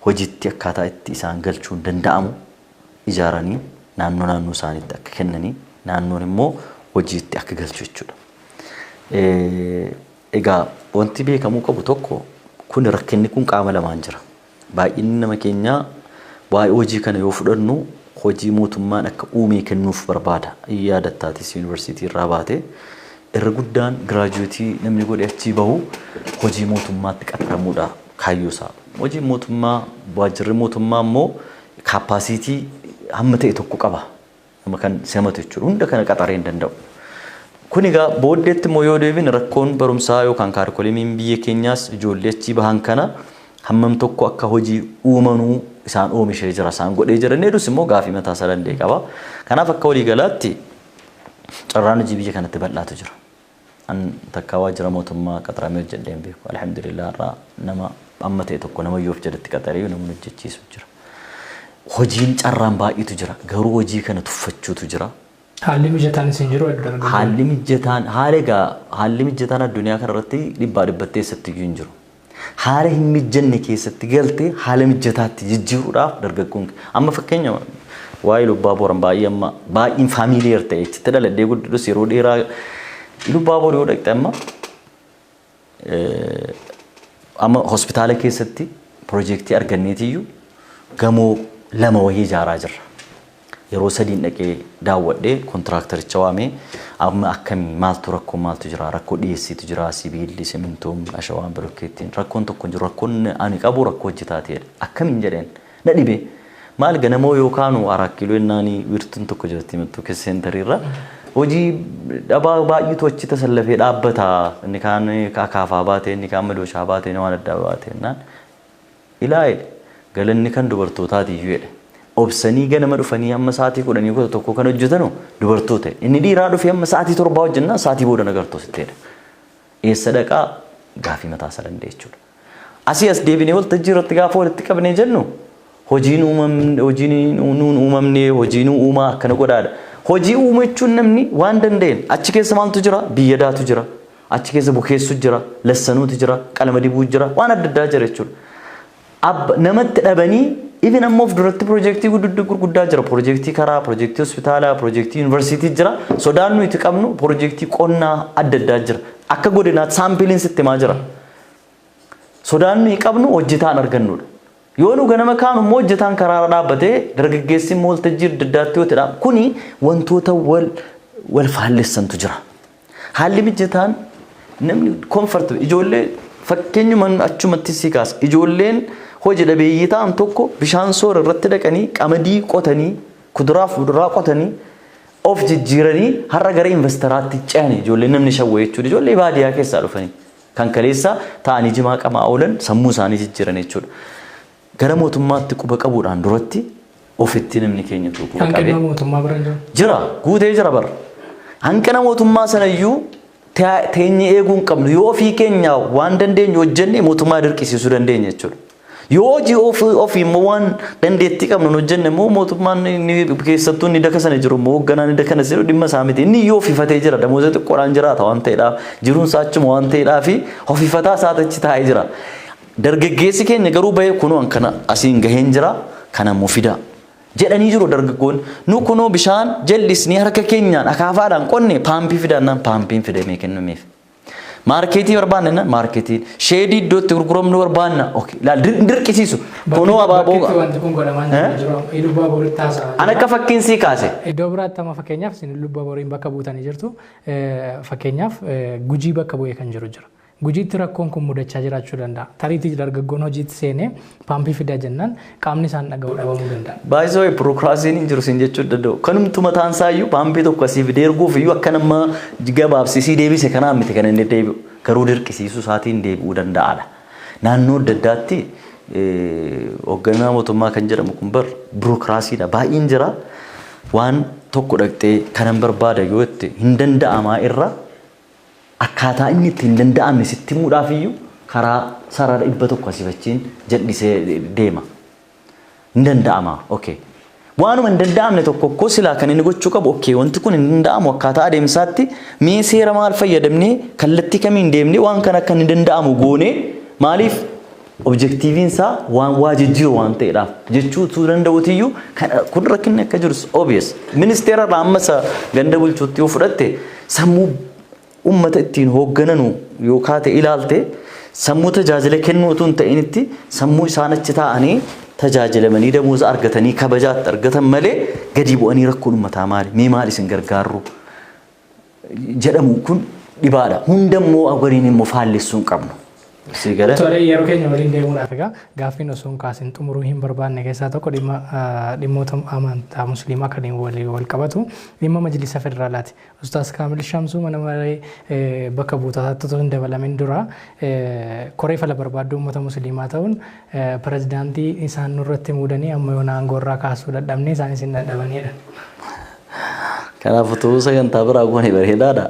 hojiitti akkaataa itti isaan galchuun danda'amu ijaaranii naannoo isaaniitti akka kennanii naannoon immoo hojiitti akka galchu jechuudha. Egaa wanti beekamuu qabu tokko kun rakkinni kun qaama lamaan jira. Baay'inni nama keenyaa waa'ee hojii kana yoo fudhannu hojii mootummaan akka uumee kennuuf barbaada. Yaadattaatis yuunivarsiitii irraa baatee irra guddaan giraajuweetii namni godhe achii bahu hojii mootummaatti qaxaramuudha kaayyoosaa. Hojii mootummaa waajjirri mootummaa immoo kaappaasitii hamma ta'e tokko qaba. Nama kan simatu jechuudha. Hunda kana qaxaree hin danda'u. Kun egaa booddeetti immoo yoo deebine rakkoon barumsaa yookaan kaarikulamiin biyya keenyaas ijoollee achii bahan kana hammam tokko akka hojii uumanuu isaan oomishee jira isaan godhee jiran hedduus immoo gaafii mataa isaa danda'e qaba. Kanaaf akka waliigalaatti carraan hojii biyya kanatti bal'aatu jira. An takka waajjira mootummaa qaxaramee hojjedheen beeku. Alhamdulillah irraa nama amma ta'e tokko nama yoof jedhatti qaxaree namni hojjechiisu jira. Hojiin carraan baay'eetu jira. Garuu hojii kana tuffachuutu jira. Haalli mijataan isin jiru dargaggoon. Haalli mijataan addunyaa kanarratti dhibbaa dhibbattee eessatti hin jiru. Haala hin mijanne keessatti galtee haala mijataatti jijjiiruudhaaf dargaggoon amma fakkeenya waa'ee lubbaa boran baay'een faamiliyeer ta'e itti dhaladhee guddadus yeroo dheeraa lubbaa bor yoo dhaqxe amma amma hospitaala keessatti piroojeektii arganneetiyyuu gamoo lama wayii ijaaraa jirra. Yeroo sadiin dhaqee daawwadhee kontiraaktericha waamee amma akkamii maaltu rakkoo maaltu jira rakkoo dhiyeessiitu jira sibiilli simintoon ashawaan bilokkeettiin rakkoon tokko jiru rakkoon ani qabu rakkoo hojjetaateedha akkamiin jedheen na dhibee maal ganamoo yookaan 4 kiiloo innaanii wirtuun tokko jirti mittuu keessa seentariirra hojii dhabaa baay'eetu achi tasallafee dhaabbataa inni kaan akaafaa baatee inni kaan madooshaa baatee waan adda baatee naan ilaa'e galanni kan dubartootaati iyyuu jedhe obsanii ganama dhufanii amma sa'aatii 11 kan hojjetanu dubartoota inni dhiiraa dhufee amma sa'aatii 7 hojjennaa sa'aatii booda nagartoo sitteedha eessa dhaqaa gaafii mataa isaa danda'e jechuudha asii as deebinee waltajjii irratti gaafa walitti qabnee jennu hojiin uumamne hojiin uumaa akkana godhaadha hojii uumachuun namni waan danda'een achi keessa maaltu jira biyyadaatu jira achi keessa bukeessu jira lassanuutu jira qalama dibuu jira waan adda addaa jira jechuudha namatti dhabanii even ammoo duratti projektii gurguddaa jira projektii karaa projektii hospitaalaa projektii yuunivarsiitii jira sodaan nuti qabnu projektii qonnaa adda addaa jira akka godinaatti saampiliin sitti maa jira sodaan nuti qabnu hojjetaan argannudha yoo nu ganama kaanu immoo hojjetaan karaara dhaabbatee dargaggeessi waltajjii adda addaatti yoo ta'e kuni wantoota wal faallessantu jira haalli mijataan namni comfort ijoollee fakkeenyuma achumatti si kaasa ijoolleen hojii dhabeeyyii ta'an tokko bishaan soora irratti dhaqanii qamadii qotanii kuduraa fi muduraa qotanii of jijjiiranii har'a gara investaraatti ce'anii ijoollee namni shawwee jechuudha ijoollee baadiyyaa keessaa dhufanii kan kaleessa ta'anii jimaa qamaa oolan sammuu isaanii jijjiiran jechuudha gara mootummaatti quba qabuudhaan duratti ofitti namni keenya quba qabee mootummaa bira jira guutee jira bara hanqina mootummaa sanayyuu teenye eeguu hin qabnu yoo ofii keenya waan dandeenyu hojjenne mootummaa dirqisiisuu dandeenya jechuudha yoo hojii ofii immoo waan dandeettii qabnu hojjenne immoo mootummaan keessattuu ni daka sana jiru immoo hoogganaan ni daka sana dhimma isaa miti inni yoo ofiifatee jira damooza xiqqoodhaan jiraata waan ta'eedhaaf jiruun isaa achuma waan ta'eedhaaf ofiifataa isaa achi taa'ee jira dargaggeessi keenya garuu bahee kunoo kana asiin gaheen jira kana mufida jedhanii jiru dargaggoonni nu kunoo bishaan jallisni harka keenyaan akaafaadhaan qonne paampii fidannaan paampiin fidamee kennameef marketii barbaanna marketii sheedii iddootti gurguramnu barbaanna okay laal dirqisiisu kunoo abaaboo wanti kun godhamaan jiru iddoo boritti taasisaa ana akka fakkiin sii kaase iddoo biraatti amma fakkeenyaaf isin lubba boriin bakka buutanii jirtu fakkeenyaaf gujii bakka bu'ee kan jiru jira gujiitti rakkoon kun mudachaa jiraachuu danda'a tariitii dargaggoon hojiitti seenee paampii fidaa jennaan qaamni isaan dhaga'uu dhabamuu danda'a baay'isoo pirokraasiin hin jiru sin jechuu danda'u kanumtu mataan saayyuu paampii tokko asii fidee erguuf iyyuu akka nama gabaabsisii deebise kanaan miti kan inni deebi'u garuu dirqisiisuu isaatiin deebi'uu danda'aadha naannoo adda addaatti hoogganaa mootummaa kan jedhamu kun bar pirokraasiidha baay'een jira waan tokko dhaqxee kanan barbaada yoo itti hin danda'amaa irra akkaataa inni itti hin danda'amne sitti muudhaaf iyyuu karaa sarara 100 asiifachiin jallisee deema hin danda'ama okay waanuma hin danda'amne tokko silaa kan inni gochuu qabu okay wanti kun hin danda'amu akkaataa adeemsaatti mee seera maal fayyadamnee kallattii kamiin deemnee waan kana akka hin danda'amu goonee maaliif objektiiviin isaa waan waajijjiiru waan ta'eedhaaf jechuutu danda'utiyyuu kun rakkinni akka jirus obvious ministeera raammasa ganda bulchuutti yoo fudhatte sammuu ummata ittiin hooggananu yookaan ta'e ilaalte sammuu tajaajila kennuutu hin ta'initti sammuu isaan achi taa'anii tajaajilamanii damuusa argatanii kabajaatti argatan malee gadi bu'anii rakkoon ummataa maali mee maal isin gargaarru jedhamu kun dhibaadha hundammoo waliin immoo faallessuu hin qabnu. Tole yeroo keenya waliin deemuudhaaf egaa gaaffiin osoo hin kaasin xumuruu hin barbaanne keessaa tokko dhimmoota amantaa musliimaa kan wal qabatu dhimma majlisa federaalaati. Ustaas Kaamil Shamsuu mana maree bakka buutootaatti osoo hin dabalamin dura koree fala barbaaddu uummata musliimaa ta'uun pirezidaantii isaan nurratti muudanii amma yoona aangoo irraa kaasuu dadhabne isaan isin dadhabanidha. Kanaafuu ta'uu sagantaa biraa goone bareedaadha.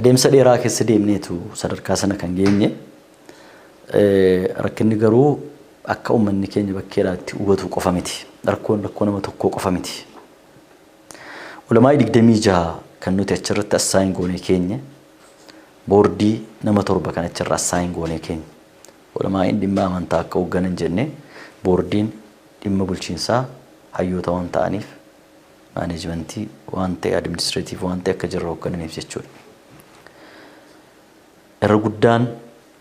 Adeemsa dheeraa keessa deemneetu sadarkaa sana kan geenye rakkinni garuu akka uummanni keenya bakkeedhaatti hubatu qofa miti rakkoo nama tokkoo qofa miti ulamaa 26 kan nuti achirratti assaayin goonee keenya boordii nama 7 kan achirra assaayin goonee keenya ulamaa dhimma amantaa akka hoogganan jenne boordiin dhimma bulchiinsaa hayyoota waan ta'aniif maaneejmentii waan ta'e administreetiif waan ta'e akka jirra hooggananiif jechuudha. irra guddaan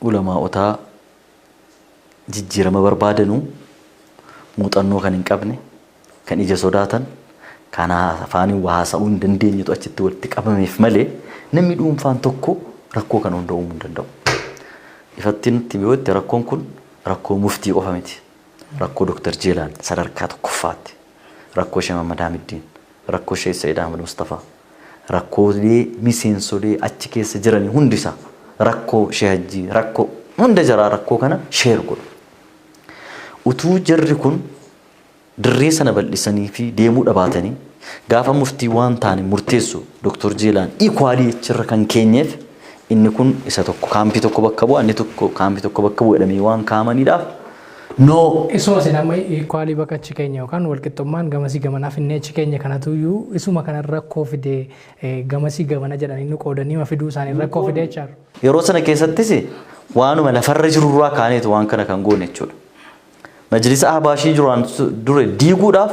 ulamaa'otaa jijjiirama barbaadanuu muuxannoo kan hin qabne kan ija sodaatan kan afaaniin waa haasa'uu hin dandeenyetu achitti walitti qabameef malee namni dhuunfaan tokko rakkoo kana hunda uumuu hin danda'u. Ifatti nutti biyyooti rakkoon kun rakkoo muftii qofa miti. Rakkoo Dr. Jeelaan sadarkaa tokkoffaatti. Rakkoo Sheekh Mahammad Hamiddiin, rakkoo Sheekh Sa'iid Ahmad Mustafaa, rakkoolee miseensolee achi keessa jiran hundisaa, rakkoo Sheekh Hajjii, rakkoo hunda jaraa rakkoo kana sheer godhu. Utuu jarri kun dirree sana bal'isanii fi deemuu dhabaatanii gaafa muftii waan taane murteessu Dr. Jeelaan ikwaalii achirra kan keenyeef inni kun isa tokko kaampii tokko bakka bu'a inni tokko kaampii tokko bakka bu'a jedhamee waan kaa'amaniidhaaf no. Isuma sin amma ikwaalii bakka achi keenya yookaan walqixxummaan gamasii gamanaaf inni achi keenya kanatuyyuu isuma kana rakkoo fidee gamasii gamana jedhanii nu qoodanii ma fiduu isaanii rakkoo fidee jechaaru. Yeroo sana keessattis waanuma lafarra jirurraa kaaneetu waan kana kan goone jechuudha. Majlisa Ahbaashii duraan dure diiguudhaaf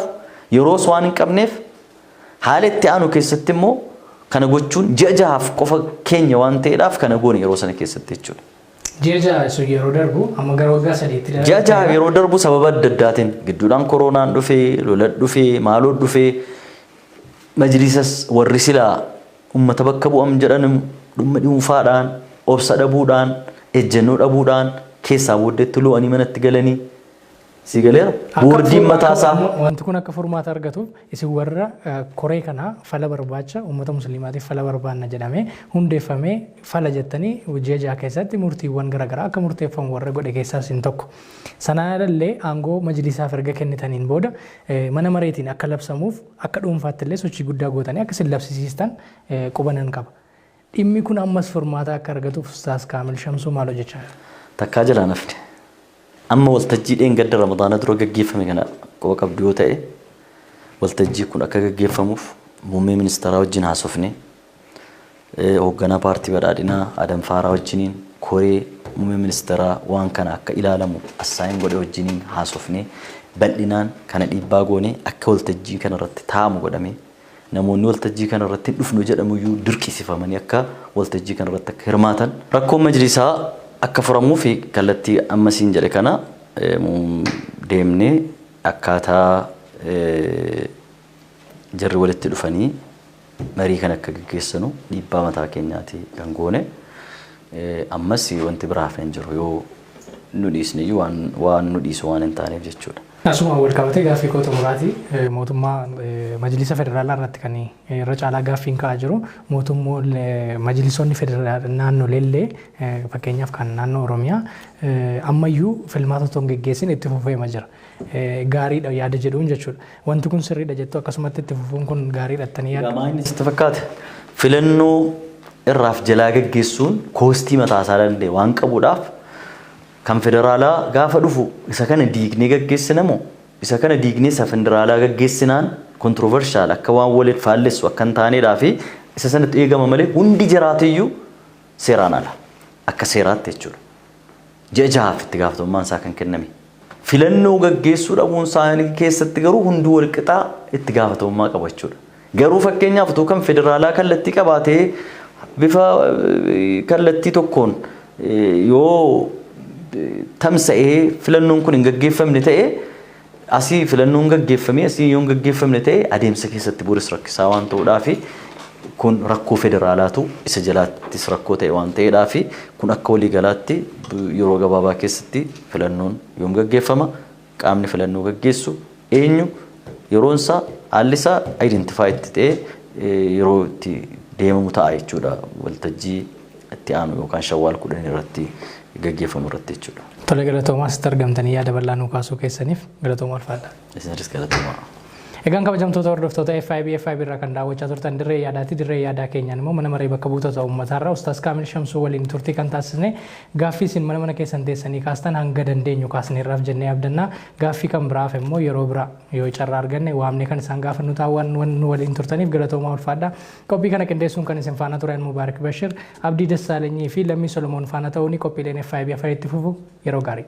yeroo waan hin qabneef haala itti aanu keessatti immoo kana gochuun ji'a jahaaf qofa keenya waan ta'eedhaaf kana goone yeroo sana keessatti jechuudha. Ji'a jaha sun yeroo darbu amma gara waggaa sadiitti darbu. Ji'a jaha yeroo darbu sababa adda addaatiin gidduudhaan koronaan dhufee lolaan dhufee maaloo dhufee majlisas warri silaa uummata bakka bu'am jedhan dhumma dhuunfaadhaan obsa dhabuudhaan ejjennoo dhabuudhaan keessaa booddeetti lo'anii manatti galanii sigaleera boordiin mataasaa. Wanti kun akka furmaata argatuuf isin warra koree kana fala barbaacha uummata musliimaatiif fala barbaanna jedhamee hundeeffamee fala jettanii ji'a jaha keessatti murtiiwwan garaagaraa akka murteeffamu warra godhe keessaa isin tokko. Sanaan alatti aangoo majlisaaf erga kennitaniin booda mana mareetiin akka labsamuuf akka dhuunfaatti illee sochii guddaa gootanii akka isin labsisiistan qubanan qaba. Dhimmi kun ammas furmaata akka argatuuf Ustaaz Kaamil Shamsuu maal hojjechaa? Takkaa jalaa nafne. Amma waltajjii dheengadda Ramadaana dura gaggeeffame kana qofa qabdu yoo ta'e waltajjii kun akka gaggeeffamuuf muummee ministeeraa wajjin haasofne hoogganaa paartii badhaadhinaa Adam Faaraa wajjiniin koree muummee ministeeraa waan kana akka ilaalamu assaayin godhe wajjiniin haasofne bal'inaan kana dhiibbaa goone akka waltajjii kana irratti taa'amu godhame namoonni waltajjii kana irratti dhufnu jedhamuyyuu dirqisiifamanii akka waltajjii kana irratti akka hirmaatan rakkoon majlisaa akka furamuu fi kallattii ammasiin jedhe kana deemnee akkaataa jarri walitti dhufanii marii kan akka gaggeessanu dhiibbaa mataa keenyaati kan goone ammas wanti biraa hin jiru yoo nu dhiisne waan nu dhiisu waan hin taaneef jechuudha. Asuma wal qabatee gaaffii koo xumuraati mootummaa majlisa federaalaa irratti kan irra caalaa gaaffiin ka'aa jiru mootummoonni majlisoonni federaalaa naannoleellee fakkeenyaaf kan naannoo Oromiyaa ammayyuu filmaata otoo hin geggeessin itti fufeema jira. Gaariidha yaada jedhuun jechuudha. Wanti kun sirriidha jettu akkasumatti itti fufuun kun gaariidha jettanii yaaddu. Gamaa inni sitti fakkaate filannoo irraaf jalaa geggeessuun koostii mataasaa danda'e waan qabuudhaaf kan federaalaa gaafa dhufu isa kana diignee gaggeessinamoo isa kana diignee isa federaalaa gaggeessinaan kontroversiyaal akka waan waliin faallessu akka hin taaneedhaa fi isa sanatti eegama malee hundi jiraatiyyuu seeraan ala akka seeraatti jechuudha. Ji'a jahaaf itti gaafatamummaan isaa kan kenname. Filannoo gaggeessuu dhabuun isaanii keessatti garuu hunduu wal qixaa itti gaafatamummaa qaba jechuudha. Garuu fakkeenyaaf utuu kan federaalaa kallattii qabaatee bifa kallattii tokkoon yoo tamsa'ee filannoon kun hin gaggeeffamne ta'e asii filannoon gaggeeffamee asii yoo hin gaggeeffamne ta'e adeemsa keessatti bu'uuris rakkisaa waan ta'uudhaaf kun rakkoo federaalaatu isa jalaattis rakkoo ta'e waan ta'eedhaaf kun akka waliigalaatti yeroo gabaabaa keessatti filannoon yoom gaggeeffama qaamni filannoo gaggeessu eenyu yeroon isaa haalli isaa identifaayitti ta'e yeroo itti deemamu ta'a jechuudha waltajjii itti aanu yookaan shawwaal 10 irratti gaggeeffamu irratti jechuudha. Tole galatoomaa sitti argamtanii yaada bal'aa nuu kaasuu keessaniif galatoomaa ulfaadha. Isinis galatoomaa. Egaan kabajamtoota hordoftoota FIB irraa kan daawwachaa turtan dirree yaadaati. Dirree yaadaa keenyaan immoo mana maree bakka buutota uummataarraa Ustaaz Kaamil Shamsuu waliin turtii kan taasisne gaaffii isin mana keessan teessanii kaastan hanga dandeenyu kaasneerraaf jennee abdannaa. Gaaffii kan biraaf immoo yeroo biraa yoo carraa arganne waamne kan isaan gaafannu taawwan waliin turtaniif galatoomaa ulfaadha. Qophii kana qindeessuun kan isin faana turan Mubaarak Bashir, Abdii Dassaalanyii fi Lammii Solomoon faana ta'uun qophiileen FIB afuritti fufu yeroo gaarii.